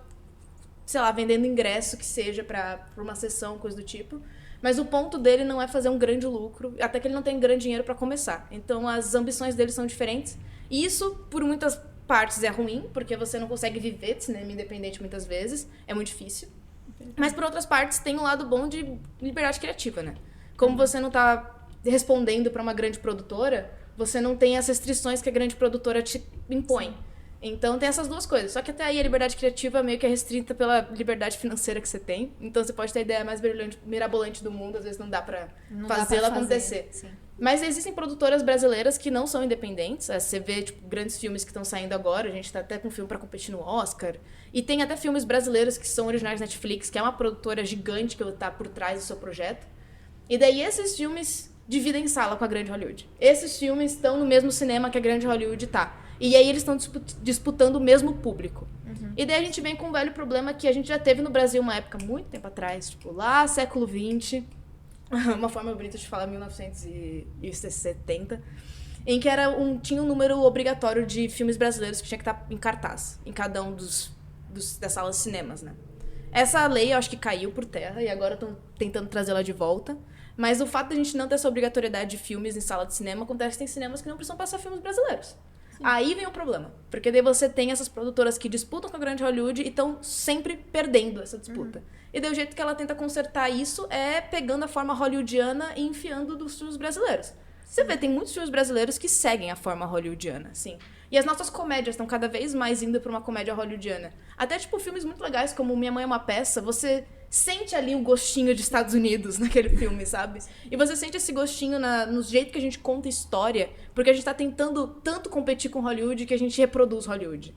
sei lá, vendendo ingresso que seja pra uma sessão, coisa do tipo. Mas o ponto dele não é fazer um grande lucro, até que ele não tem grande dinheiro pra começar. Então, as ambições dele são diferentes, e isso, por muitas partes, é ruim, porque você não consegue viver de cinema independente muitas vezes, é muito difícil. Mas por outras partes tem um lado bom de liberdade criativa, né? Como você não tá respondendo pra uma grande produtora, você não tem as restrições que a grande produtora te impõe. Sim. Então tem essas duas coisas. Só que até aí a liberdade criativa meio que é restrita pela liberdade financeira que você tem. Então você pode ter a ideia mais brilhante, mirabolante do mundo, às vezes não dá pra fazê-la acontecer. Sim. Mas existem produtoras brasileiras que não são independentes. Você vê, tipo, grandes filmes que estão saindo agora. A gente tá até com um filme pra competir no Oscar. E tem até filmes brasileiros que são originais da Netflix, que é uma produtora gigante que tá por trás do seu projeto. E daí esses filmes dividem sala com a grande Hollywood. Esses filmes estão no mesmo cinema que a grande Hollywood tá. E aí eles estão disputando o mesmo público. E daí a gente vem com um velho problema que a gente já teve no Brasil uma época, muito tempo atrás, tipo, lá século XX, uma forma bonita de falar 1970, em que tinha um número obrigatório de filmes brasileiros que tinha que estar em cartaz, em cada um das salas de cinemas, né? Essa lei eu acho que caiu por terra e agora estão tentando trazê-la de volta. Mas o fato de a gente não ter essa obrigatoriedade de filmes em sala de cinema acontece que tem cinemas que não precisam passar filmes brasileiros. Aí vem o problema. Porque daí você tem essas produtoras que disputam com a grande Hollywood e estão sempre perdendo essa disputa. E daí o jeito que ela tenta consertar isso é pegando a forma hollywoodiana e enfiando dos filmes brasileiros. Você vê, tem muitos filmes brasileiros que seguem a forma hollywoodiana, sim. E as nossas comédias estão cada vez mais indo pra uma comédia hollywoodiana. Até, tipo, filmes muito legais como Minha Mãe é uma Peça, você sente ali um gostinho de Estados Unidos naquele filme, sabe? E você sente esse gostinho no jeito que a gente conta história, porque a gente tá tentando tanto competir com Hollywood que a gente reproduz Hollywood.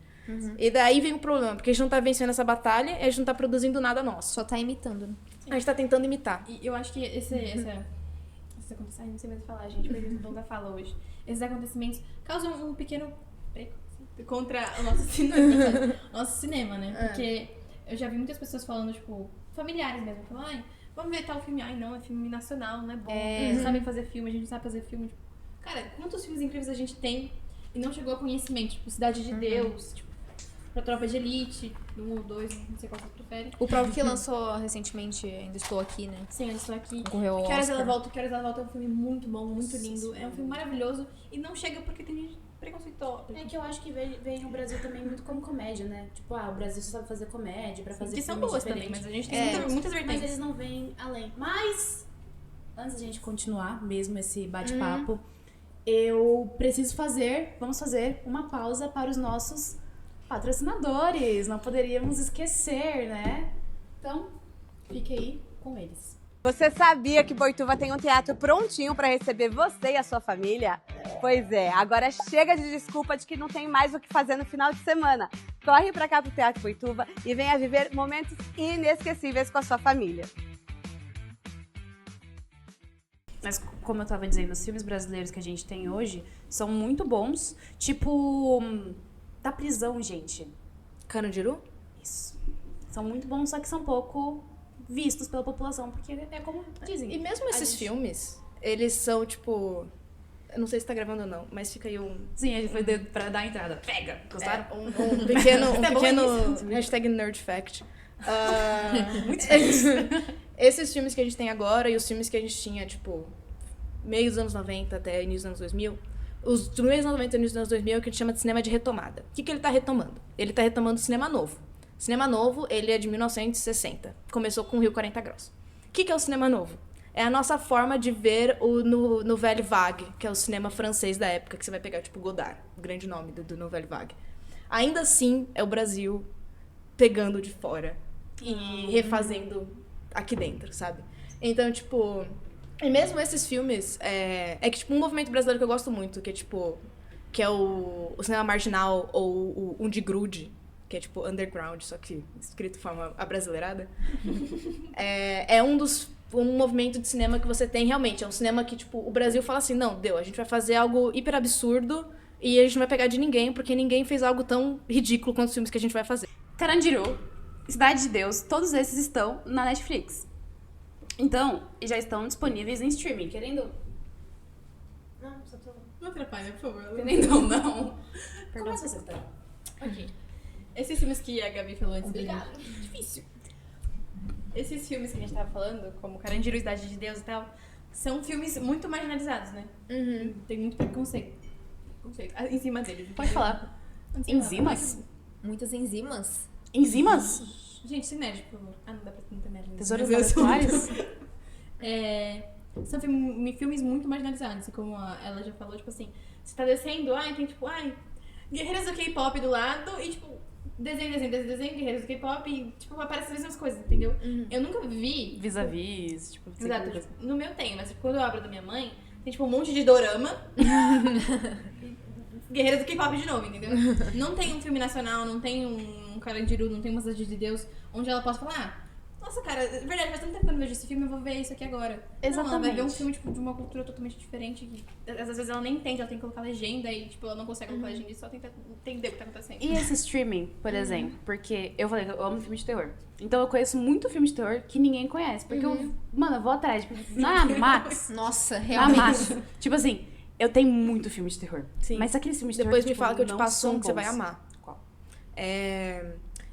E daí vem o problema, porque a gente não tá vencendo essa batalha e a gente não tá produzindo nada nosso. Só tá imitando, né? A gente tá tentando imitar. E eu acho que esses acontecimentos, não sei mais falar, gente, perdi o tom da fala hoje. Esses acontecimentos causam um pequeno preconceito contra o nosso cinema, nosso cinema, né? Porque eu já vi muitas pessoas falando, tipo, familiares mesmo, falando, ai, vamos ver tal filme, ai não, é filme nacional, não é bom, eles sabem fazer filme, a gente sabe fazer filme. Tipo, cara, quantos filmes incríveis a gente tem e não chegou a conhecimento, tipo, Cidade de Deus, tipo, pra Tropa de Elite, 1 ou 2, não sei qual você prefere. O próprio que lançou recentemente, Ainda Estou Aqui, né? Sim, eu estou aqui. Concorreu ao Que Horas Oscar. Ela Volta, Que Horas Ela Volta é um filme muito bom, muito lindo, é um filme maravilhoso e não chega porque tem gente preconceituosa. É que eu acho que vem o Brasil também muito como comédia, né? Tipo, o Brasil só sabe fazer comédia pra fazer Que são filme boas diferente. também, mas a gente tem muitas Mas vertentes. eles não vêm além. Mas, antes de a gente continuar mesmo esse bate-papo, vamos fazer uma pausa para os nossos patrocinadores. Não poderíamos esquecer, né? Então, fique aí com eles. Você sabia que Boituva tem um teatro prontinho para receber você e a sua família? Pois é, agora chega de desculpa de que não tem mais o que fazer no final de semana. Corre para cá pro Teatro Boituva e venha viver momentos inesquecíveis com a sua família. Mas, como eu tava dizendo, os filmes brasileiros que a gente tem hoje são muito bons. Tipo, da prisão, gente. Carandiru? Isso. São muito bons, só que são pouco vistos pela população, porque é como dizem. E mesmo esses filmes, eles são, tipo... Eu não sei se tá gravando ou não, mas fica aí um... Sim, a gente foi pra dar a entrada. Pega! Gostaram? Um pequeno Tá bom pequeno hashtag nerd fact. Esses filmes que a gente tem agora e os filmes que a gente tinha, tipo, meio dos anos 90 até início dos anos 2000, os do meio dos anos 90 e início dos anos 2000 é o que a gente chama de cinema de retomada. O que ele tá retomando? Ele tá retomando o cinema novo. O cinema novo, ele é de 1960. Começou com o Rio 40 Graus. O que é o cinema novo? É a nossa forma de ver o Nouvelle Vague, que é o cinema francês da época, que você vai pegar, tipo, Godard, o grande nome do Nouvelle Vague. Ainda assim, é o Brasil pegando de fora e refazendo aqui dentro, sabe? Então, tipo... E mesmo esses filmes, é que, tipo, um movimento brasileiro que eu gosto muito, que é, tipo... Que é o cinema marginal ou o Underground, que é, tipo, underground, só que escrito de forma abrasileirada. É um movimento de cinema que você tem realmente. É um cinema que, tipo, o Brasil fala assim, não, a gente vai fazer algo hiper absurdo e a gente não vai pegar de ninguém, porque ninguém fez algo tão ridículo quanto os filmes que a gente vai fazer. Carandiru, Cidade de Deus, todos esses estão na Netflix. Então, já estão disponíveis em streaming, querendo... Não atrapalha, por favor. Querendo ou não. Começa você, tá? Ok. Esses filmes que a Gabi falou antes. Obrigada. Difícil. Esses filmes que a gente tava falando, como Carandiru, Cidade de Deus e tal, são filmes muito marginalizados, né? Tem muito preconceito em cima deles. Pode falar. Enzimas? Muitas enzimas. Enzimas? Gente, se nerd, por favor. Ah, não dá pra não ter nerd. Tesouras intelectuais? São filmes muito marginalizados, como ela já falou, tipo assim, você tá descendo, tem tipo, guerreiras do K-pop do lado e tipo, desenho, guerreiras do K-pop e tipo, aparecem as mesmas coisas, entendeu? Eu nunca vi... Vis-a-vis, tipo... Exato, tipo, no meu tem, mas quando eu abro da minha mãe, Tem, tipo, um monte de dorama. Guerreiras do K-pop de novo, entendeu? Não tem um filme nacional, não tem um Carandiru, não tem uma Cidade de Deus, onde ela possa falar, nossa, cara, é verdade, faz tanto tempo que eu não vejo esse filme, eu vou ver isso aqui agora. Não, ela vai ver um filme, tipo, de uma cultura totalmente diferente, que às vezes ela nem entende, ela tem que colocar legenda e, tipo, ela não consegue colocar legenda e só tenta entender o que tá acontecendo. E esse streaming, por exemplo, porque eu falei que eu amo filme de terror. Então eu conheço muito filme de terror que ninguém conhece. Porque eu vou atrás, tipo, na Max. Nossa, Na realmente. Max. Tipo assim, eu tenho muito filme de terror. Sim. Mas aqueles filmes de Depois terror me fala que eu te não passo são um que você vai bons. amar. Qual?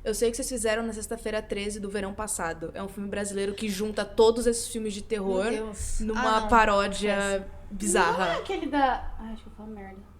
Eu sei que vocês fizeram na sexta-feira 13 do verão passado. É um filme brasileiro que junta todos esses filmes de terror Meu Deus. numa não. paródia Não é bizarra. aquele da... Ai, acho que eu falo merda.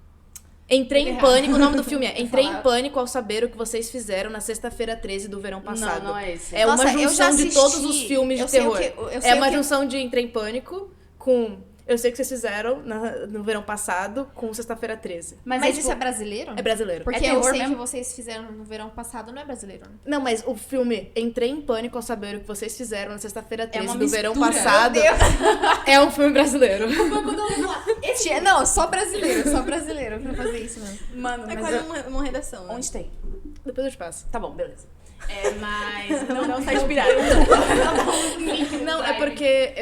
Entrei em pânico, o nome do filme é Entrei em falar. Pânico ao saber o que vocês fizeram na sexta-feira 13 do verão passado. Não é esse. É Nossa, uma eu já junção de assisti. todos os filmes de Eu sei o terror. que- eu sei É o uma que- junção de Entrei em Pânico com Eu sei o que vocês fizeram no verão passado com Sexta-feira 13. Mas é, isso tipo, é brasileiro? É brasileiro. Porque é eu terror sei mesmo? que vocês fizeram no verão passado, não é brasileiro, né? Não, mas o filme Entrei em Pânico ao saber o que vocês fizeram na Sexta-feira 13 uma do verão mistura. passado é um filme brasileiro. Não, só brasileiro pra fazer isso mesmo. Mano, É mas quase eu... uma redação, né? onde tem? Depois eu te passo. Tá bom, beleza. É, mas... Não tá inspirado. Não, é porque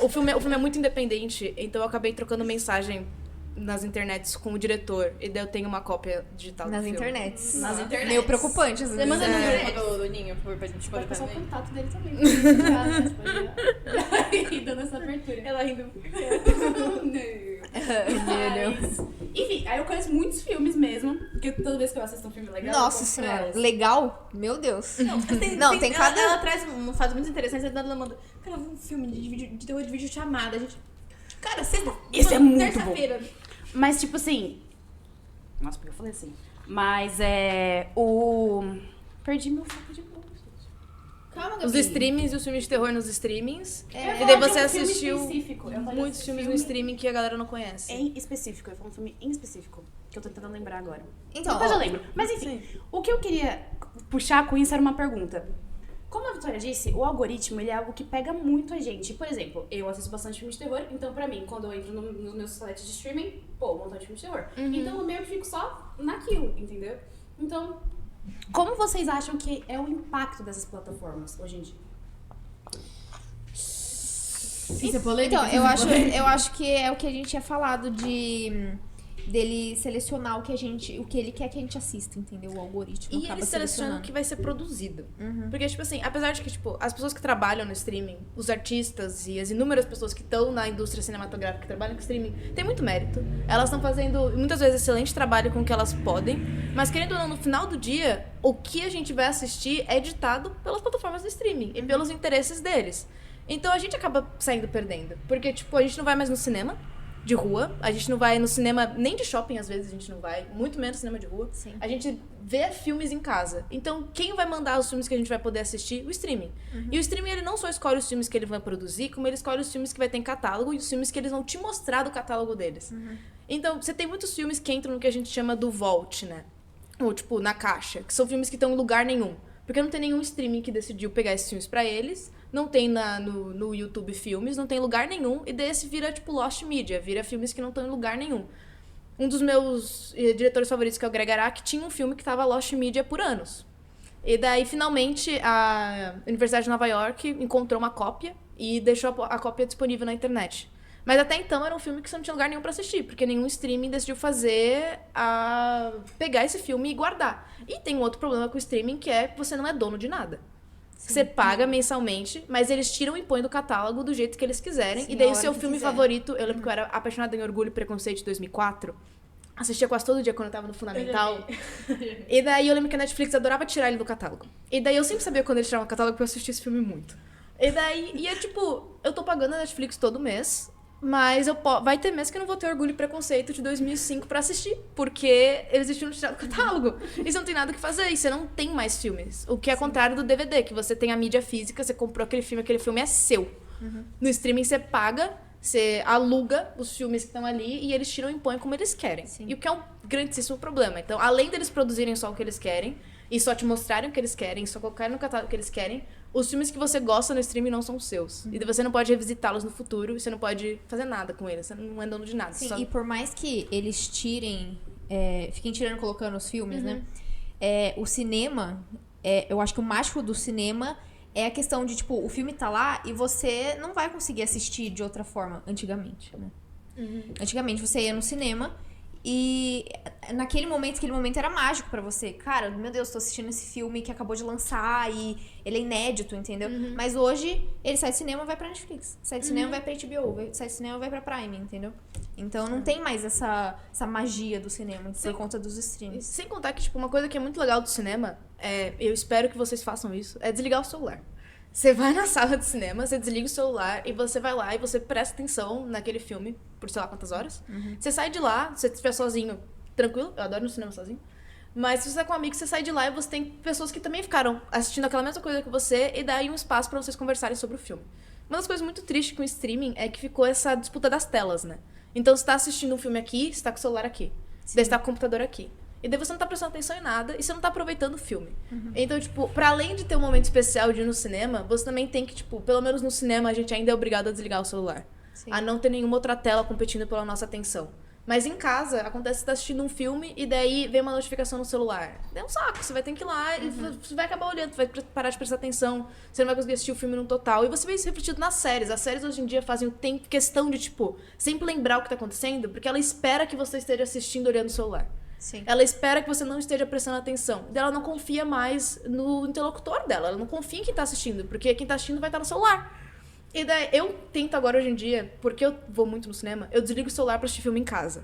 o filme é muito independente, então eu acabei trocando mensagem nas internets com o diretor, e daí eu tenho uma cópia digital Nas do filme. internets. Nas internets. Meio preocupante, às Você vezes. manda no É. grupo do Ninho, por favor, pra gente poder Pode passar o também. contato dele também. E dando essa abertura. Ela rindo. Mas, enfim, aí eu conheço muitos filmes mesmo, porque toda vez que eu assisto um filme legal, Nossa eu conto pra senhora, elas. legal? Meu Deus. Não, tem cada- Ela traz um fato muito interessante. Ela manda, cara, eu vi um filme de terror de vídeo chamada. A gente... Cara, sexta... Isso é muito bom. terça-feira. Mas, tipo assim... Nossa, porque eu falei assim. Mas é... o... Perdi meu foco de novo, gente. Calma, Os Gabi. streamings e os filmes de terror nos streamings. Eu ia E falar daí de você um filme assistiu específico. Eu falei muitos desse filmes no filme streaming que a galera não conhece. Em específico. Eu falo um filme em específico. Que eu tô tentando lembrar agora. Então, Depois ó, eu lembro. Mas enfim, o que eu queria puxar com isso era uma pergunta. Como a Vitória disse, o algoritmo ele é algo que pega muito a gente. Por exemplo, eu assisto bastante filme de terror, então pra mim, quando eu entro nos meus sites de streaming, pô, um montão de filme de terror. Então eu meio que fico só naquilo, entendeu? Então, como vocês acham que é o impacto dessas plataformas hoje em dia? Isso é polêmico? Então, Isso eu é acho, polêmico? eu acho que é o que a gente tinha falado dele selecionar o que ele quer que a gente assista, entendeu? O algoritmo E acaba ele seleciona o selecionando. que vai ser produzido. Porque, tipo assim, apesar de que, tipo, as pessoas que trabalham no streaming, os artistas e as inúmeras pessoas que estão na indústria cinematográfica que trabalham com streaming, tem muito mérito. Elas estão fazendo, muitas vezes, excelente trabalho com o que elas podem, mas querendo ou não, no final do dia, o que a gente vai assistir é ditado pelas plataformas de streaming e pelos interesses deles. Então a gente acaba saindo perdendo. Porque, tipo, a gente não vai mais no cinema de rua, a gente não vai no cinema, nem de shopping às vezes a gente não vai, muito menos cinema de rua. Sim. A gente vê filmes em casa. Então, quem vai mandar os filmes que a gente vai poder assistir? O streaming. E o streaming, ele não só escolhe os filmes que ele vai produzir, como ele escolhe os filmes que vai ter em catálogo e os filmes que eles vão te mostrar do catálogo deles. Então, você tem muitos filmes que entram no que a gente chama do vault, né? Ou, tipo, na caixa, que são filmes que estão em lugar nenhum. Porque não tem nenhum streaming que decidiu pegar esses filmes pra eles, não tem no YouTube filmes, não tem lugar nenhum, e desse vira, tipo, Lost Media, vira filmes que não estão em lugar nenhum. Um dos meus diretores favoritos, que é o Greg Araki, tinha um filme que tava Lost Media por anos. E daí, finalmente, a Universidade de Nova York encontrou uma cópia e deixou a cópia disponível na internet. Mas até então era um filme que você não tinha lugar nenhum pra assistir, porque nenhum streaming decidiu pegar esse filme e guardar. E tem um outro problema com o streaming, que é que você não é dono de nada. Você paga mensalmente, mas eles tiram e põem do catálogo do jeito que eles quiserem. Sim, e daí a o hora seu que filme quiser. favorito, eu lembro que eu era apaixonada em Orgulho e Preconceito de 2004. Assistia quase todo dia quando eu tava no Fundamental. E daí eu lembro que a Netflix adorava tirar ele do catálogo. E daí eu sempre sabia quando eles tiravam o catálogo, porque eu assistia esse filme muito. E daí, é tipo, eu tô pagando a Netflix todo mês, mas vai ter mês que eu não vou ter Orgulho e Preconceito de 2005 pra assistir, porque eles decidiram tirar do catálogo. E você não tem nada que fazer, e você não tem mais filmes. O que é contrário do DVD, que você tem a mídia física, você comprou aquele filme é seu. No streaming você paga, você aluga os filmes que estão ali e eles tiram e põem como eles querem. Sim. E o que é um grandíssimo problema. Então, além deles produzirem só o que eles querem, e só te mostrarem o que eles querem, só colocarem no catálogo o que eles querem, os filmes que você gosta no streaming não são os seus. E você não pode revisitá-los no futuro, e você não pode fazer nada com eles. Você não é dono de nada. Sim, só... e por mais que eles tirem, fiquem tirando e colocando os filmes, né? O cinema, eu acho que o mágico do cinema é a questão de, tipo, o filme tá lá e você não vai conseguir assistir de outra forma, antigamente, né? Antigamente você ia no cinema e aquele momento era mágico pra você. Cara, meu Deus, tô assistindo esse filme que acabou de lançar e ele é inédito, entendeu? Mas hoje, ele sai do cinema e vai pra Netflix. Sai do cinema e vai pra HBO. Sai do cinema e vai pra Prime, entendeu? Então não tem mais essa magia do cinema por conta dos streams. Sem contar que, tipo, uma coisa que é muito legal do cinema, eu espero que vocês façam isso, é desligar o celular. Você vai na sala de cinema, você desliga o celular e você vai lá e você presta atenção naquele filme por sei lá quantas horas. Você sai de lá, se você estiver sozinho, tranquilo, eu adoro ir no cinema sozinho. Mas se você tá com amigos, você sai de lá e você tem pessoas que também ficaram assistindo aquela mesma coisa que você e dá aí um espaço pra vocês conversarem sobre o filme. Uma das coisas muito tristes com o streaming é que ficou essa disputa das telas, né? Então você tá assistindo um filme aqui, você tá com o celular aqui. Daí você tá com o computador aqui. E daí você não tá prestando atenção em nada e você não tá aproveitando o filme. Então, tipo, pra além de ter um momento especial de ir no cinema, você também tem que, tipo, pelo menos no cinema a gente ainda é obrigado a desligar o celular. Sim. A não ter nenhuma outra tela competindo pela nossa atenção. Mas em casa, acontece que você tá assistindo um filme e daí vem uma notificação no celular. É um saco, você vai ter que ir lá e você vai acabar olhando, vai parar de prestar atenção, você não vai conseguir assistir o filme no total. E você vê isso refletido nas séries. As séries hoje em dia tem questão de, tipo, sempre lembrar o que tá acontecendo, porque ela espera que você esteja assistindo olhando o celular. Sim. Ela espera que você não esteja prestando atenção. Daí ela não confia mais no interlocutor dela. Ela não confia em quem tá assistindo, porque quem tá assistindo vai estar no celular. E daí eu tento agora hoje em dia, porque eu vou muito no cinema, eu desligo o celular pra assistir filme em casa.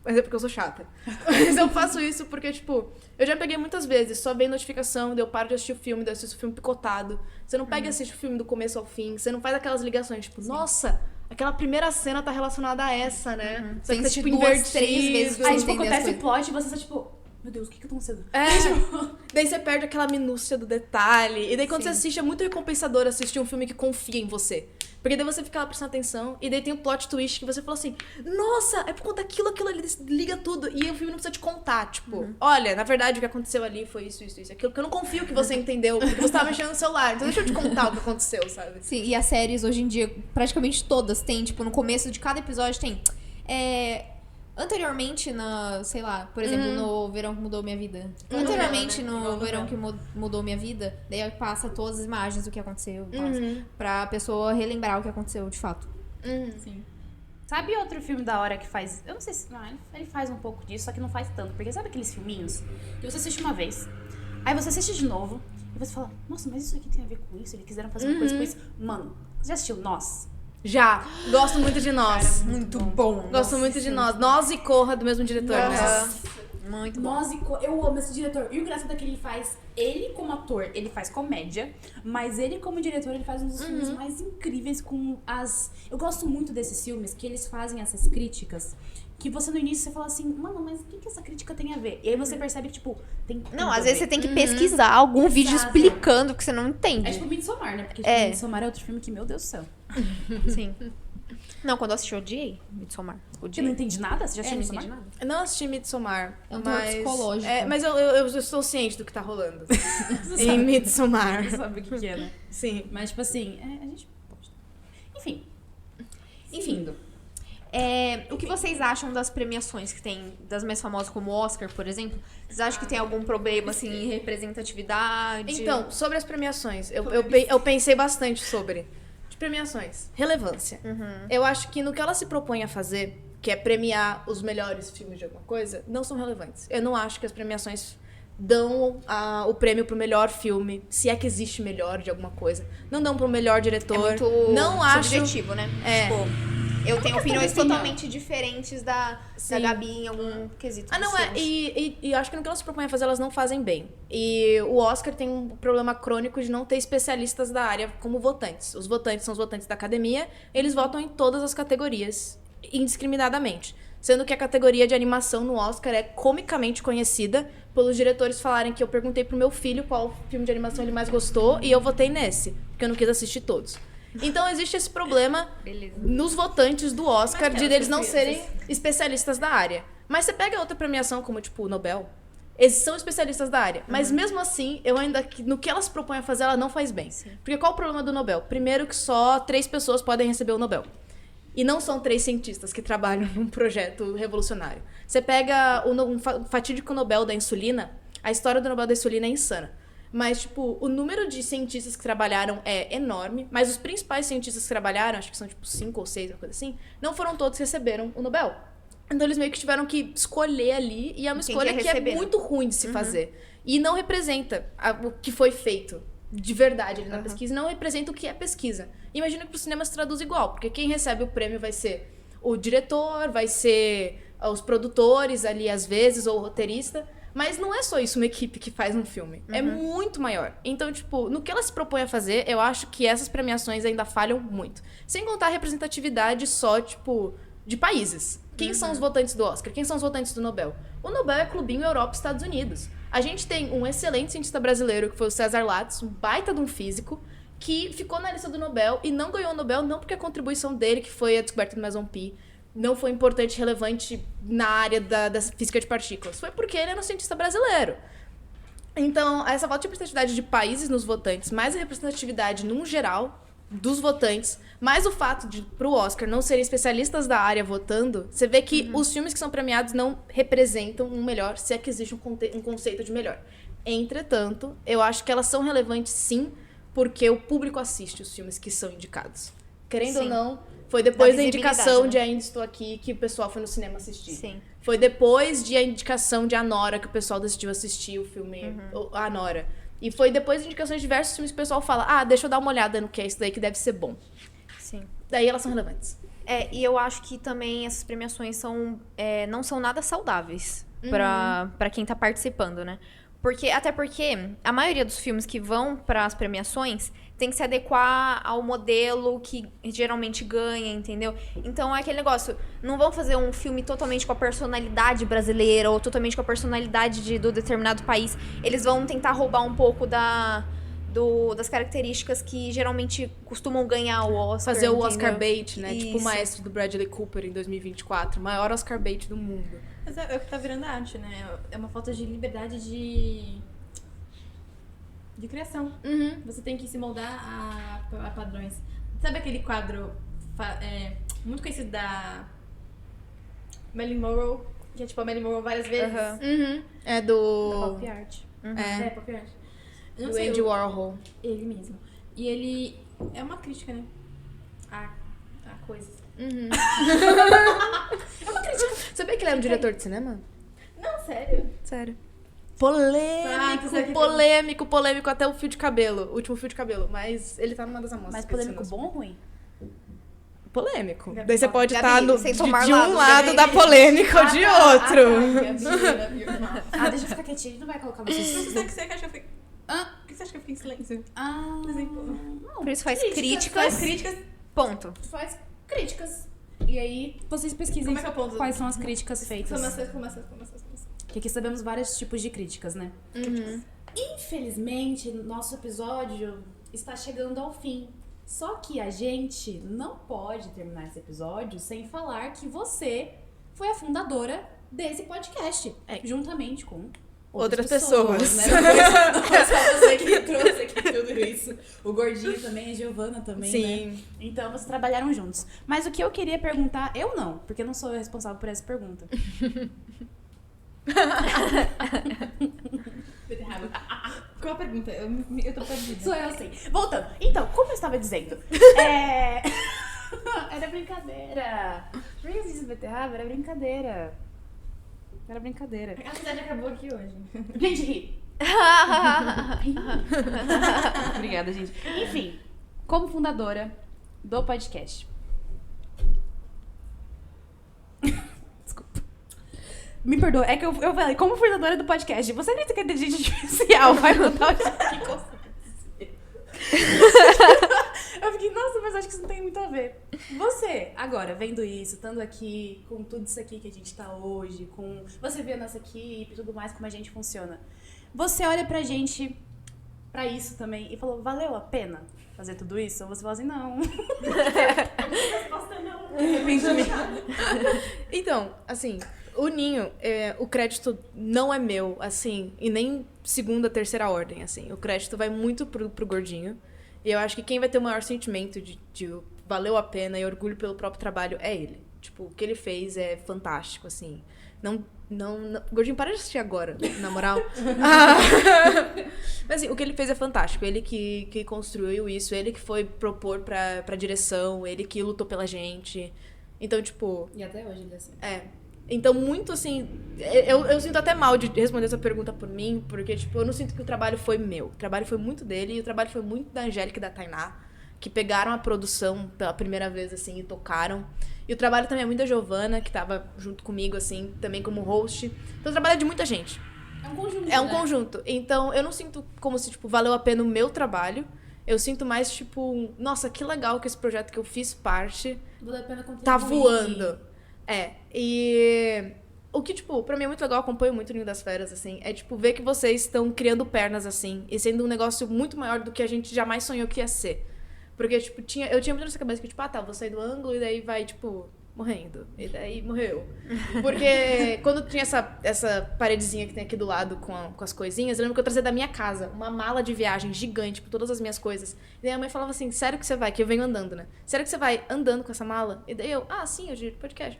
Mas é porque eu sou chata. Mas eu faço isso porque, tipo, eu já peguei muitas vezes, só vem notificação, daí eu paro de assistir o filme, daí eu assisto o filme picotado. Você não pega e assiste o filme do começo ao fim, você não faz aquelas ligações, tipo, nossa, aquela primeira cena tá relacionada a essa, né? Só que tá, tipo, duas, três invertido. vezes pra Aí, tipo, entender as acontece o coisas. plot e você tá tipo, meu Deus, o que que eu tô acontecendo? Daí você perde aquela minúcia do detalhe. E daí quando você assiste, é muito recompensador assistir um filme que confia em você. Porque daí você fica lá prestando atenção, e daí tem um plot twist que você fala assim, nossa, é por conta daquilo, aquilo ali, liga tudo. E o filme não precisa te contar, tipo, olha, na verdade o que aconteceu ali foi isso, aquilo, que eu não confio que você entendeu, porque você tava mexendo no celular. Então deixa eu te contar o que aconteceu, sabe? Sim, e as séries hoje em dia, praticamente todas têm, tipo, no começo de cada episódio tem. Anteriormente, sei lá, por exemplo, no Verão que Mudou Minha Vida. Anteriormente, no Verão que Mudou Minha Vida, daí passa todas as imagens do que aconteceu e tal, pra pessoa relembrar o que aconteceu de fato. Sim. Sabe outro filme da hora que faz... Eu não sei se... Não, ele faz um pouco disso, só que não faz tanto. Porque sabe aqueles filminhos que você assiste uma vez, aí você assiste de novo, e você fala, nossa, mas isso aqui tem a ver com isso? Eles quiseram fazer uma coisa com isso? Mano, você já assistiu Nós? Já. Gosto muito de Nós. Muito bom. Gosto muito de Nós. Nós e Corra, do mesmo diretor, né? Muito bom. Eu amo esse diretor. E o engraçado é que ele como ator, ele faz comédia, mas ele como diretor, ele faz um dos filmes mais incríveis com as... Eu gosto muito desses filmes que eles fazem essas críticas que você no início você fala assim, mano, mas o que essa crítica tem a ver? E aí você percebe que, tipo, tem tudo Não, a às vezes ver. você tem que pesquisar algum vídeo Exato. explicando que você não entende. É tipo Midsommar, né? Porque tipo, Midsommar é outro filme que, meu Deus do céu. Sim. Não, quando eu assisti, eu odiei Midsommar. Você Odiei. não entende nada? Você já assistiu Não Midsommar? entendi nada. Eu não assisti Midsommar. É um terror mas... psicológico. Mas eu estou ciente do que tá rolando. Em Midsommar. Você sabe o que é, né? Sim. Mas, tipo assim, a gente pode. Enfim. O que vocês acham das premiações que tem, das mais famosas como o Oscar, por exemplo? Vocês acham que tem algum problema, assim, em representatividade? Então, sobre as premiações, eu pensei bastante sobre. De premiações. Relevância. Eu acho que no que ela se propõe a fazer, que é premiar os melhores filmes de alguma coisa, não são relevantes. Eu não acho que as premiações dão o prêmio pro melhor filme, se é que existe melhor de alguma coisa. Não dão pro melhor diretor. É muito não acho subjetivo, né? É. Tipo, eu tenho opiniões opinião. totalmente diferentes da Gabi em algum quesito. Ah, não dos é. filmes. E acho que no que elas se propõem a fazer, elas não fazem bem. E o Oscar tem um problema crônico de não ter especialistas da área como votantes. Os votantes são os votantes da academia, eles votam em todas as categorias, indiscriminadamente. Sendo que a categoria de animação no Oscar é comicamente conhecida pelos diretores falarem que eu perguntei pro meu filho qual filme de animação ele mais gostou e eu votei nesse, porque eu não quis assistir todos. Então existe esse problema nos votantes do Oscar de eles não serem especialistas da área. Mas você pega outra premiação como, tipo, o Nobel. Eles são especialistas da área. Mas mesmo assim, eu ainda, no que ela se propõe a fazer, ela não faz bem. Porque qual o problema do Nobel? Primeiro que só 3 pessoas podem receber o Nobel. E não são 3 cientistas que trabalham num projeto revolucionário. Você pega um fatídico Nobel da insulina, a história do Nobel da insulina é insana. Mas, tipo, o número de cientistas que trabalharam é enorme, mas os principais cientistas que trabalharam, acho que são, tipo, 5 ou 6, uma coisa assim, não foram todos que receberam o Nobel. Então, eles meio que tiveram que escolher ali, e é uma escolha que é muito ruim de se fazer. E não representa o que foi feito de verdade ali na pesquisa, não representa o que é pesquisa. Imagino que pro cinema se traduz igual, porque quem recebe o prêmio vai ser o diretor, vai ser os produtores ali, às vezes, ou o roteirista. Mas não é só isso uma equipe que faz um filme. É muito maior. Então, tipo, no que ela se propõe a fazer, eu acho que essas premiações ainda falham muito. Sem contar a representatividade só, tipo, de países. Quem são os votantes do Oscar? Quem são os votantes do Nobel? O Nobel é clubinho Europa e Estados Unidos. A gente tem um excelente cientista brasileiro, que foi o César Lattes, um baita de um físico, que ficou na lista do Nobel e não ganhou o Nobel, não porque a contribuição dele, que foi a descoberta do Meson Pi, não foi importante e relevante na área da física de partículas. Foi porque ele era um cientista brasileiro. Então, essa falta de representatividade de países nos votantes, mais a representatividade, num geral, dos votantes, mais o fato de, pro Oscar, não serem especialistas da área votando, você vê que os filmes que são premiados não representam um melhor, se é que existe um conceito de melhor. Entretanto, eu acho que elas são relevantes, sim, porque o público assiste os filmes que são indicados. Querendo ou não, foi depois da indicação de Ainda Estou Aqui que o pessoal foi no cinema assistir. Sim. Foi depois de a indicação de A Nora que o pessoal decidiu assistir o filme A Nora. E foi depois de indicações de diversos filmes que o pessoal fala, deixa eu dar uma olhada no que é isso daí que deve ser bom. Sim. Daí elas são relevantes. E eu acho que também essas premiações não são nada saudáveis pra quem tá participando, né? Até porque a maioria dos filmes que vão para as premiações tem que se adequar ao modelo que geralmente ganha, entendeu? Então é aquele negócio, não vão fazer um filme totalmente com a personalidade brasileira ou totalmente com a personalidade do determinado país. Eles vão tentar roubar um pouco das características que geralmente costumam ganhar o Oscar. Fazer o entendeu? Oscar bait, né? Isso. Tipo o Maestro do Bradley Cooper em 2024. Maior Oscar bait do mundo. Mas é o que tá virando arte, né? É uma falta de liberdade de criação. Você tem que se moldar a padrões. Sabe aquele quadro muito conhecido da Marilyn Monroe? Que é tipo a Marilyn Monroe várias vezes? É do... Da pop art. É, pop art. Eu não Do sei, Andy Warhol. Ele mesmo. E ele é uma crítica, né? A coisas. Sabia que ele era um diretor de cinema? Não, sério? Sério. Polêmico, Polêmico até o fio de cabelo. O último fio de cabelo. Mas ele tá numa das amostras. Mas polêmico bom ou ruim? Polêmico. Daí você pode estar sem de tomar um lados, lado Gabi. da polêmica ou de outro. Deixa eu ficar quietinha, a gente não vai colocar vocês. Por que você acha que eu fiquei... Por que você acha que eu fiquei em silêncio? Por isso faz críticas. Faz críticas. Ponto. Faz críticas. E aí, vocês pesquisem Como é que eu ponto? quais são as críticas feitas. Começa. Que aqui sabemos vários tipos de críticas, né? Infelizmente, nosso episódio está chegando ao fim. Só que a gente não pode terminar esse episódio sem falar que você foi a fundadora desse podcast. Juntamente com Outras pessoas. Né? Não foi só você que trouxe aqui tudo isso. O Gordinho também, a Giovana também, Sim. né? Então, vocês trabalharam juntos. Mas o que eu queria perguntar, eu não, porque eu não sou responsável por essa pergunta. Qual a pergunta? Eu tô perdida. Sou eu, sim. Voltando. Então, como eu estava dizendo, era brincadeira. Reels de beterraba era brincadeira. Era brincadeira. A cidade acabou aqui hoje. Gente, ri. Obrigada, gente. Enfim, como fundadora do podcast. Desculpa. Me perdoa, é que eu falei, como fundadora do podcast, você acredita que a inteligência artificial vai mudar o que consegue? Eu fiquei, nossa, mas acho que isso não tem muito a ver. Você, agora, vendo isso, estando aqui, com tudo isso aqui que a gente tá hoje, com você vê a nossa equipe e tudo mais, como a gente funciona. Você olha pra gente, pra isso também, e falou, valeu a pena fazer tudo isso? Ou você fala assim, não. A resposta é não. Então, assim, o Ninho, o crédito não é meu, assim, e nem segunda, terceira ordem, assim. O crédito vai muito pro Gordinho. E eu acho que quem vai ter o maior sentimento de valeu a pena e orgulho pelo próprio trabalho é ele. Tipo, o que ele fez é fantástico, assim. Não... Gordinho, para de assistir agora, na moral. Mas assim, o que ele fez é fantástico. Ele que construiu isso, ele que foi propor pra direção, ele que lutou pela gente. Então, tipo... E até hoje ele é assim. Então, muito assim... Eu sinto até mal de responder essa pergunta por mim, porque, tipo, eu não sinto que o trabalho foi meu. O trabalho foi muito dele e o trabalho foi muito da Angélica e da Tainá, que pegaram a produção pela primeira vez, assim, e tocaram. E o trabalho também é muito da Giovana, que tava junto comigo, assim, também como host. Então, o trabalho é de muita gente. É um conjunto, É um né? conjunto. Então, eu não sinto como se, tipo, valeu a pena o meu trabalho. Eu sinto mais, tipo, nossa, que legal que esse projeto que eu fiz parte Vale a pena contribuir. tá voando. E o que, tipo, pra mim é muito legal, eu acompanho muito o Ninho das Feras, assim, é, tipo, ver que vocês estão criando pernas, assim, e sendo um negócio muito maior do que a gente jamais sonhou que ia ser. Porque, tipo, eu tinha muito nessa cabeça que, tipo, tá, vou sair do ângulo e daí vai, tipo, morrendo. E daí morreu. Porque quando tinha essa paredezinha que tem aqui do lado com as coisinhas, eu lembro que eu trazia da minha casa uma mala de viagem gigante com todas as minhas coisas. E daí a mãe falava assim, sério que você vai? Que eu venho andando, né? Sério que você vai andando com essa mala? E daí eu, sim, eu giro podcast.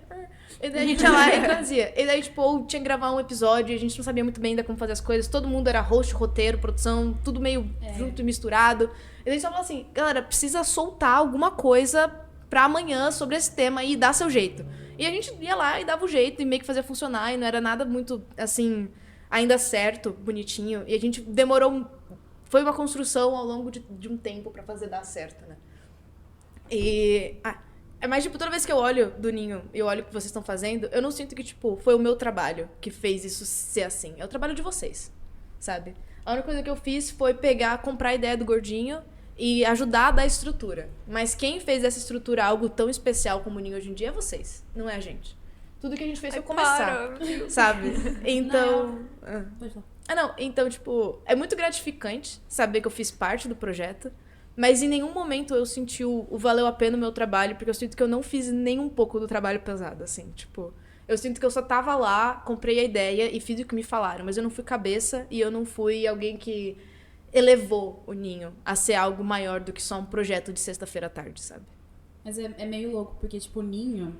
E daí a gente ia lá e trazia. E daí, tipo, eu tinha que gravar um episódio e a gente não sabia muito bem ainda como fazer as coisas. Todo mundo era host, roteiro, produção, tudo meio junto e misturado. E daí a gente só falava assim, galera, precisa soltar alguma coisa pra amanhã sobre esse tema e dar seu jeito. E a gente ia lá e dava o jeito e meio que fazia funcionar e não era nada muito, assim, ainda certo, bonitinho. E a gente demorou... Foi uma construção ao longo de um tempo pra fazer dar certo, né? E... é mais, tipo, toda vez que eu olho do Ninho e eu olho o que vocês estão fazendo, eu não sinto que, tipo, foi o meu trabalho que fez isso ser assim. É o trabalho de vocês, sabe? A única coisa que eu fiz foi comprar a ideia do Gordinho e ajudar a dar estrutura. Mas quem fez dessa estrutura algo tão especial como o Ninho hoje em dia é vocês, não é a gente. Tudo que a gente fez foi começar, sabe? Então... Pode falar. Não, então, tipo, é muito gratificante saber que eu fiz parte do projeto, mas em nenhum momento eu senti o valeu a pena o meu trabalho, porque eu sinto que eu não fiz nem um pouco do trabalho pesado, assim, tipo... Eu sinto que eu só tava lá, comprei a ideia e fiz o que me falaram, mas eu não fui cabeça e eu não fui alguém que elevou o Ninho a ser algo maior do que só um projeto de sexta-feira à tarde, sabe? Mas é meio louco, porque, tipo, o Ninho,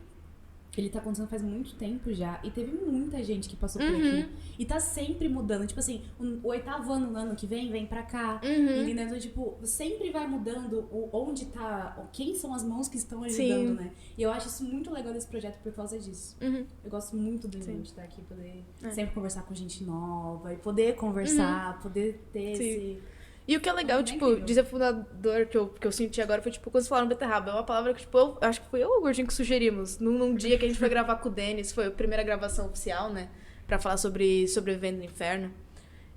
ele tá acontecendo faz muito tempo já. E teve muita gente que passou por aqui. E tá sempre mudando. Tipo assim, o 8º ano no ano que vem pra cá. Entendeu? Então, tipo, sempre vai mudando onde tá... Quem são as mãos que estão ajudando, né? E eu acho isso muito legal desse projeto por causa disso. Eu gosto muito de estar aqui, poder sempre conversar com gente nova. E poder conversar, poder ter esse... E o que é legal, tipo, desafundador que eu senti agora foi, tipo, quando vocês falaram beterraba. É uma palavra que, tipo, eu acho que fui eu ou o Gordinho que sugerimos. Num dia que a gente foi gravar com o Denis, foi a primeira gravação oficial, né? Pra falar sobre Sobrevivendo no Inferno.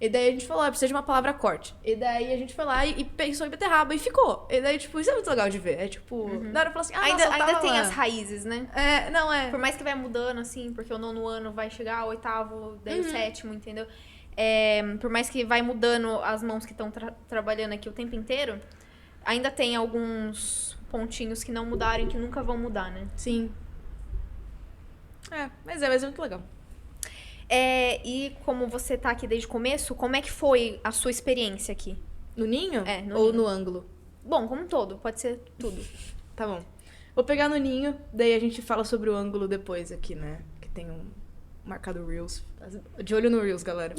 E daí a gente falou, precisa de uma palavra corte. E daí a gente foi lá e pensou em beterraba e ficou. E daí, tipo, isso é muito legal de ver. É, tipo, na hora eu falei assim, Ainda tem as raízes, né? Não é. Por mais que vai mudando, assim, porque o 9º ano vai chegar, o 8º, daí o 7º, entendeu? Por mais que vai mudando as mãos que estão trabalhando aqui o tempo inteiro, ainda tem alguns pontinhos que não mudaram e que nunca vão mudar, né? Sim. Mas é muito legal. E como você tá aqui desde o começo, como é que foi a sua experiência aqui? No Ninho? No ou Ninho. no ângulo? Bom, como um todo, pode ser tudo. Tá bom. Vou pegar no Ninho, daí a gente fala sobre o ângulo depois aqui, né? Que tem um marcado Reels. De olho no Reels, galera.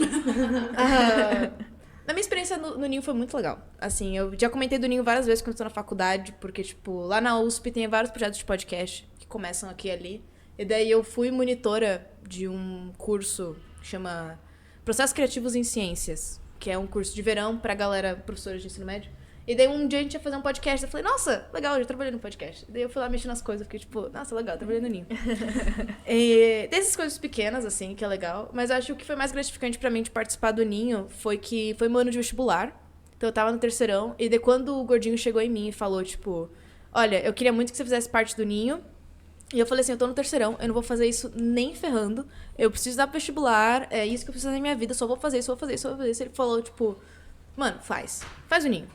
Na minha experiência no Ninho foi muito legal. Assim, eu já comentei do Ninho várias vezes quando estou na faculdade, porque, tipo, lá na USP tem vários projetos de podcast que começam aqui e ali. E daí eu fui monitora de um curso que chama Processos Criativos em Ciências, que é um curso de verão pra galera professora de ensino médio. E daí um dia a gente ia fazer um podcast, eu falei, nossa, legal, eu já trabalhei no podcast. Daí eu fui lá mexer nas coisas, fiquei tipo, nossa, legal, eu trabalhei no Ninho. E tem essas coisas pequenas, assim, que é legal, mas acho que o que foi mais gratificante pra mim de participar do Ninho foi que foi meu ano de vestibular, então eu tava no terceirão, e daí quando o Gordinho chegou em mim e falou, tipo, olha, eu queria muito que você fizesse parte do Ninho, e eu falei assim, eu tô no terceirão, eu não vou fazer isso nem ferrando, eu preciso dar pro vestibular, é isso que eu preciso fazer na minha vida, só vou fazer isso, vou fazer isso, vou fazer isso. Ele falou, tipo, mano, faz o Ninho.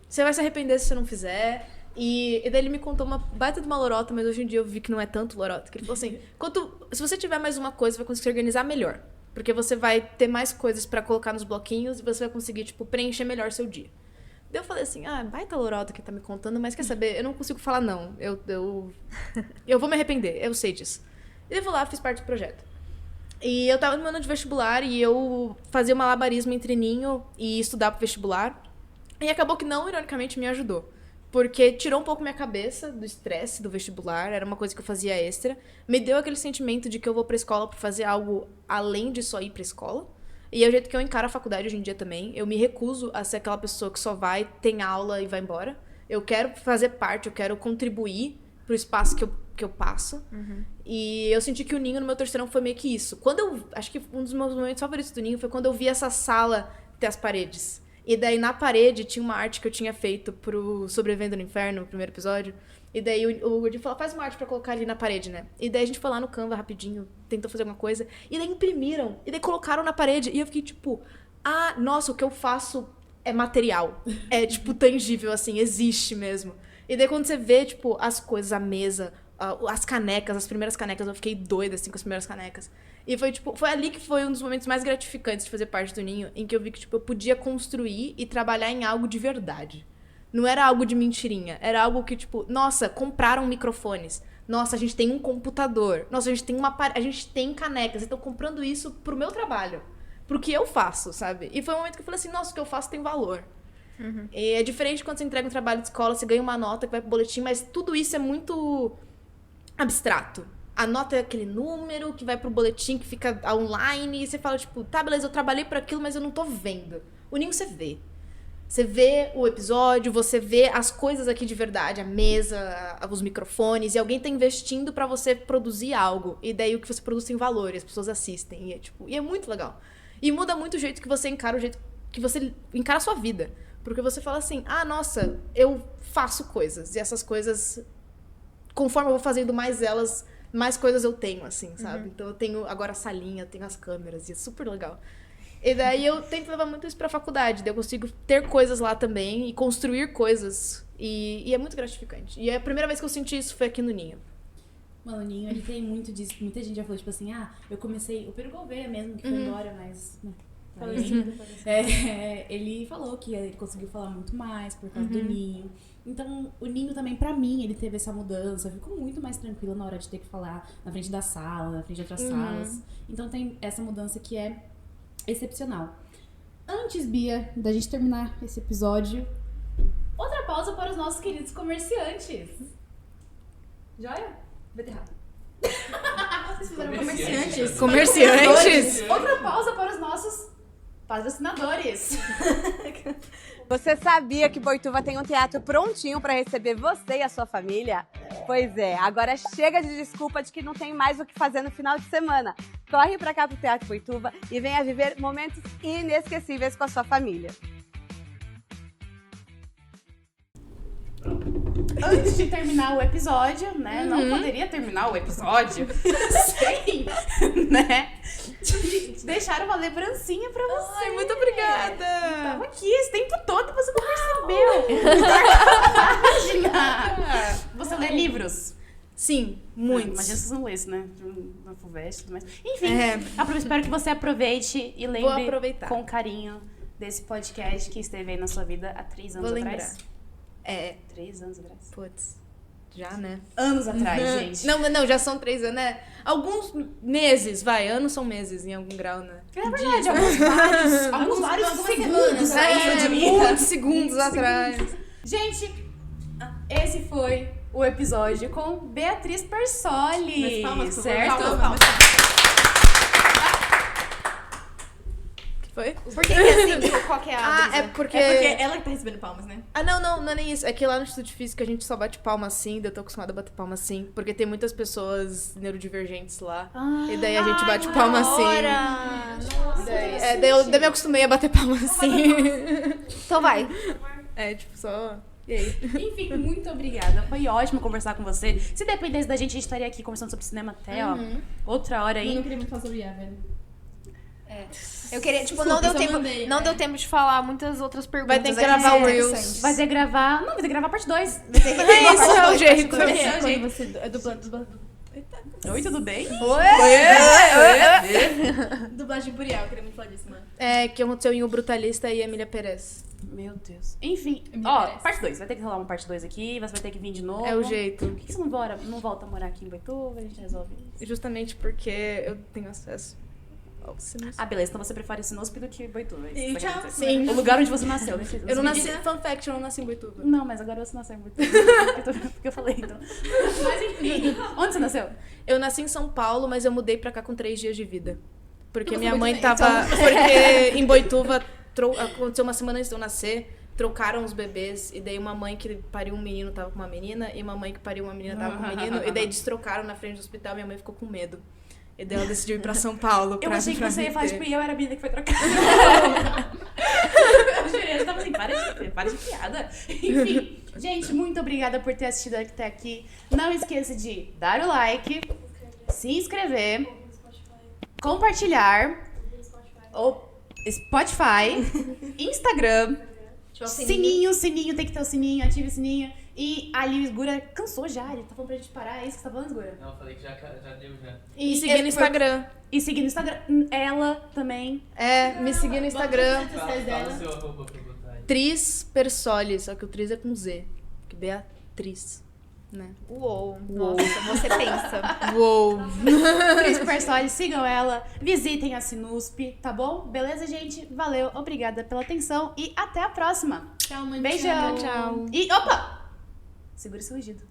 Você vai se arrepender se você não fizer. E daí ele me contou uma baita de uma lorota, mas hoje em dia eu vi que não é tanto lorota. Que ele falou assim, se você tiver mais uma coisa, você vai conseguir organizar melhor. Porque você vai ter mais coisas pra colocar nos bloquinhos e você vai conseguir, tipo, preencher melhor seu dia. Daí eu falei assim, baita lorota que tá me contando, mas quer saber, eu não consigo falar não. Eu vou me arrepender, eu sei disso. E daí eu vou lá, fiz parte do projeto. E eu tava no meu ano de vestibular e eu fazia um malabarismo entre ninho e estudar pro vestibular. E acabou que não, ironicamente, me ajudou. Porque tirou um pouco minha cabeça do estresse do vestibular, era uma coisa que eu fazia extra. Me deu aquele sentimento de que eu vou pra escola pra fazer algo além de só ir pra escola. E é o jeito que eu encaro a faculdade hoje em dia também. Eu me recuso a ser aquela pessoa que só vai, tem aula e vai embora. Eu quero fazer parte, eu quero contribuir pro espaço que eu passo. E eu senti que o Ninho no meu terceirão foi meio que isso. Acho que um dos meus momentos favoritos do Ninho foi quando eu vi essa sala ter as paredes. E daí na parede tinha uma arte que eu tinha feito pro Sobrevivendo no Inferno, no primeiro episódio. E daí o Gordinho falou, faz uma arte pra colocar ali na parede, né? E daí a gente foi lá no Canva rapidinho, tentou fazer alguma coisa. E daí imprimiram. E daí colocaram na parede. E eu fiquei tipo, nossa, o que eu faço é material. É, tipo, tangível, assim, existe mesmo. E daí quando você vê, tipo, as coisas, a mesa, as canecas, as primeiras canecas, eu fiquei doida, assim, com as primeiras canecas. E foi ali que foi um dos momentos mais gratificantes de fazer parte do Ninho, em que eu vi que, tipo, eu podia construir e trabalhar em algo de verdade. Não era algo de mentirinha, era algo que, tipo, nossa, compraram microfones. Nossa, a gente tem um computador. Nossa, a gente tem canecas. Eu tô comprando isso pro meu trabalho. Pro que eu faço, sabe? E foi um momento que eu falei assim, nossa, o que eu faço tem valor. E é diferente quando você entrega um trabalho de escola, você ganha uma nota que vai pro boletim, mas tudo isso é muito abstrato. A nota é aquele número que vai pro boletim, que fica online, e você fala, tipo, tá, beleza, eu trabalhei por aquilo, mas eu não tô vendo. O Ninho você vê. Você vê o episódio, você vê as coisas aqui de verdade, a mesa, os microfones, e alguém tá investindo pra você produzir algo. E daí o que você produz tem valor, e as pessoas assistem. E é muito legal. E muda muito o jeito que você encara, o jeito que você encara a sua vida. Porque você fala assim, nossa, eu faço coisas. E essas coisas, conforme eu vou fazendo mais elas, mais coisas eu tenho, assim, sabe? Então eu tenho agora a salinha, eu tenho as câmeras, e é super legal. E daí eu tento levar muito isso pra faculdade. Daí eu consigo ter coisas lá também e construir coisas. E é muito gratificante. E a primeira vez que eu senti isso foi aqui no Ninho. Mano, o Ninho, ele tem muito disso. Muita gente já falou, tipo assim, eu comecei... O Pedro Gouveia mesmo, que foi embora, mas... Né, falecido. Ele falou que ele conseguiu falar muito mais por causa do Ninho. Então, o Ninho também, pra mim, ele teve essa mudança. Ficou muito mais tranquila na hora de ter que falar na frente da sala, na frente de outras salas. Então, tem essa mudança que é excepcional. Antes, Bia, da gente terminar esse episódio, outra pausa para os nossos queridos comerciantes. Joia? Beterraba. Vocês fizeram comerciantes. Comerciantes? Outra pausa para os nossos patrocinadores. Você sabia que Boituva tem um teatro prontinho pra receber você e a sua família? Pois é, agora chega de desculpa de que não tem mais o que fazer no final de semana. Corre pra cá pro Teatro Boituva e venha viver momentos inesquecíveis com a sua família. Antes de terminar o episódio, né? Não poderia terminar o episódio sem, né? Deixar uma lembrancinha pra você. Ai, muito obrigada! Tava aqui esse tempo todo e você não percebeu. Imagina! Você lê livros? Sim, muitos. Imagina se você não lê isso, né? Na FUVEST e tudo mais. Enfim, espero que você aproveite e lembre com carinho desse podcast que esteve aí na sua vida há 3 anos atrás. 3 anos atrás. Putz, já, né? Anos atrás, gente. Não, já são 3 anos, né? Alguns meses, anos são meses em algum grau, né? É verdade, alguns vários segundos muitos segundos atrás. Gente, esse foi o episódio com Beatriz Persoli. Palmas, certo? Palmas. Foi? Por que assim? Qual que é a brisa? É porque ela que tá recebendo palmas, né? Não é nem isso. É que lá no Instituto de Física a gente só bate palma assim, eu tô acostumada a bater palma assim, porque tem muitas pessoas neurodivergentes lá. E daí a gente bate palma assim. Daí eu me acostumei a bater palma assim. Então vai. Só... E aí? Enfim, muito obrigada. Foi ótimo conversar com você. Se dependesse da gente, a gente estaria aqui conversando sobre cinema até, outra hora aí. Eu não queria muito falar sobre velho. Eu queria, tipo, Desculpa, não deu só tempo, mandei, não é. deu tempo de falar muitas outras perguntas. Vai ter que aqui gravar são o Reels. interessantes. Vai ter que gravar. Não, vai ter que gravar parte 2. Esse é o jeito. Quando você é Oi, tudo bem? dublagem Burial, eu queria muito falar disso, mano. É, que aconteceu em O Brutalista e Emília Pérez. Meu Deus. Enfim, Me ó, parece. parte 2. Vai ter que rolar uma parte 2 aqui, você vai ter que vir de novo. É o jeito. Por que você não volta a morar aqui em Boituva? A gente resolve isso. Justamente porque eu tenho acesso ao cinema. Ah, beleza. Então você prefere Sinosp do que Boituva. E Isso que tchau. quer dizer. Sim. O lugar onde você nasceu. Eu não nasci, fun fact, eu não nasci em Boituva. Não, mas agora você nasceu em Boituva. Porque eu falei, então. Mas enfim. Onde você nasceu? Eu nasci em São Paulo, mas eu mudei pra cá com 3 dias de vida. Porque Nossa, minha muito mãe bem. tava... Porque em Boituva, aconteceu uma semana antes de eu nascer, trocaram os bebês, e daí uma mãe que pariu um menino tava com uma menina, e uma mãe que pariu uma menina tava com um menino, e daí destrocaram na frente do hospital, minha mãe ficou com medo. E daí ela decidiu ir pra São Paulo. Eu pra- achei que pra você ia me falar, ter. tipo, eu era a menina que foi trocada. Eu jurei, eu tava assim, para de piada. Enfim, gente, muito obrigada por ter assistido até aqui. Não esqueça de dar o like, se inscrever, compartilhar, o Spotify, Instagram, sininho, tem que ter o sininho, ative o sininho. E ali o Esgura cansou já, ele tá falando pra gente parar, é isso que você tá falando, Esgura? Não, eu falei que já deu já. E seguir no Instagram. E seguir no Instagram, ela também. É, me seguir no Instagram. Fala o seu arroba pra botar aí. Tris Persoli, só que o Tris é com Z. Que Beatriz, né? Uou, nossa, você pensa. Uou! Cris Persoli, sigam ela, visitem a Sinusp, tá bom? Beleza, gente? Valeu, obrigada pela atenção e até a próxima. Tchau, mãe. Beijão. Tchau. E, opa! Segura esse rugido.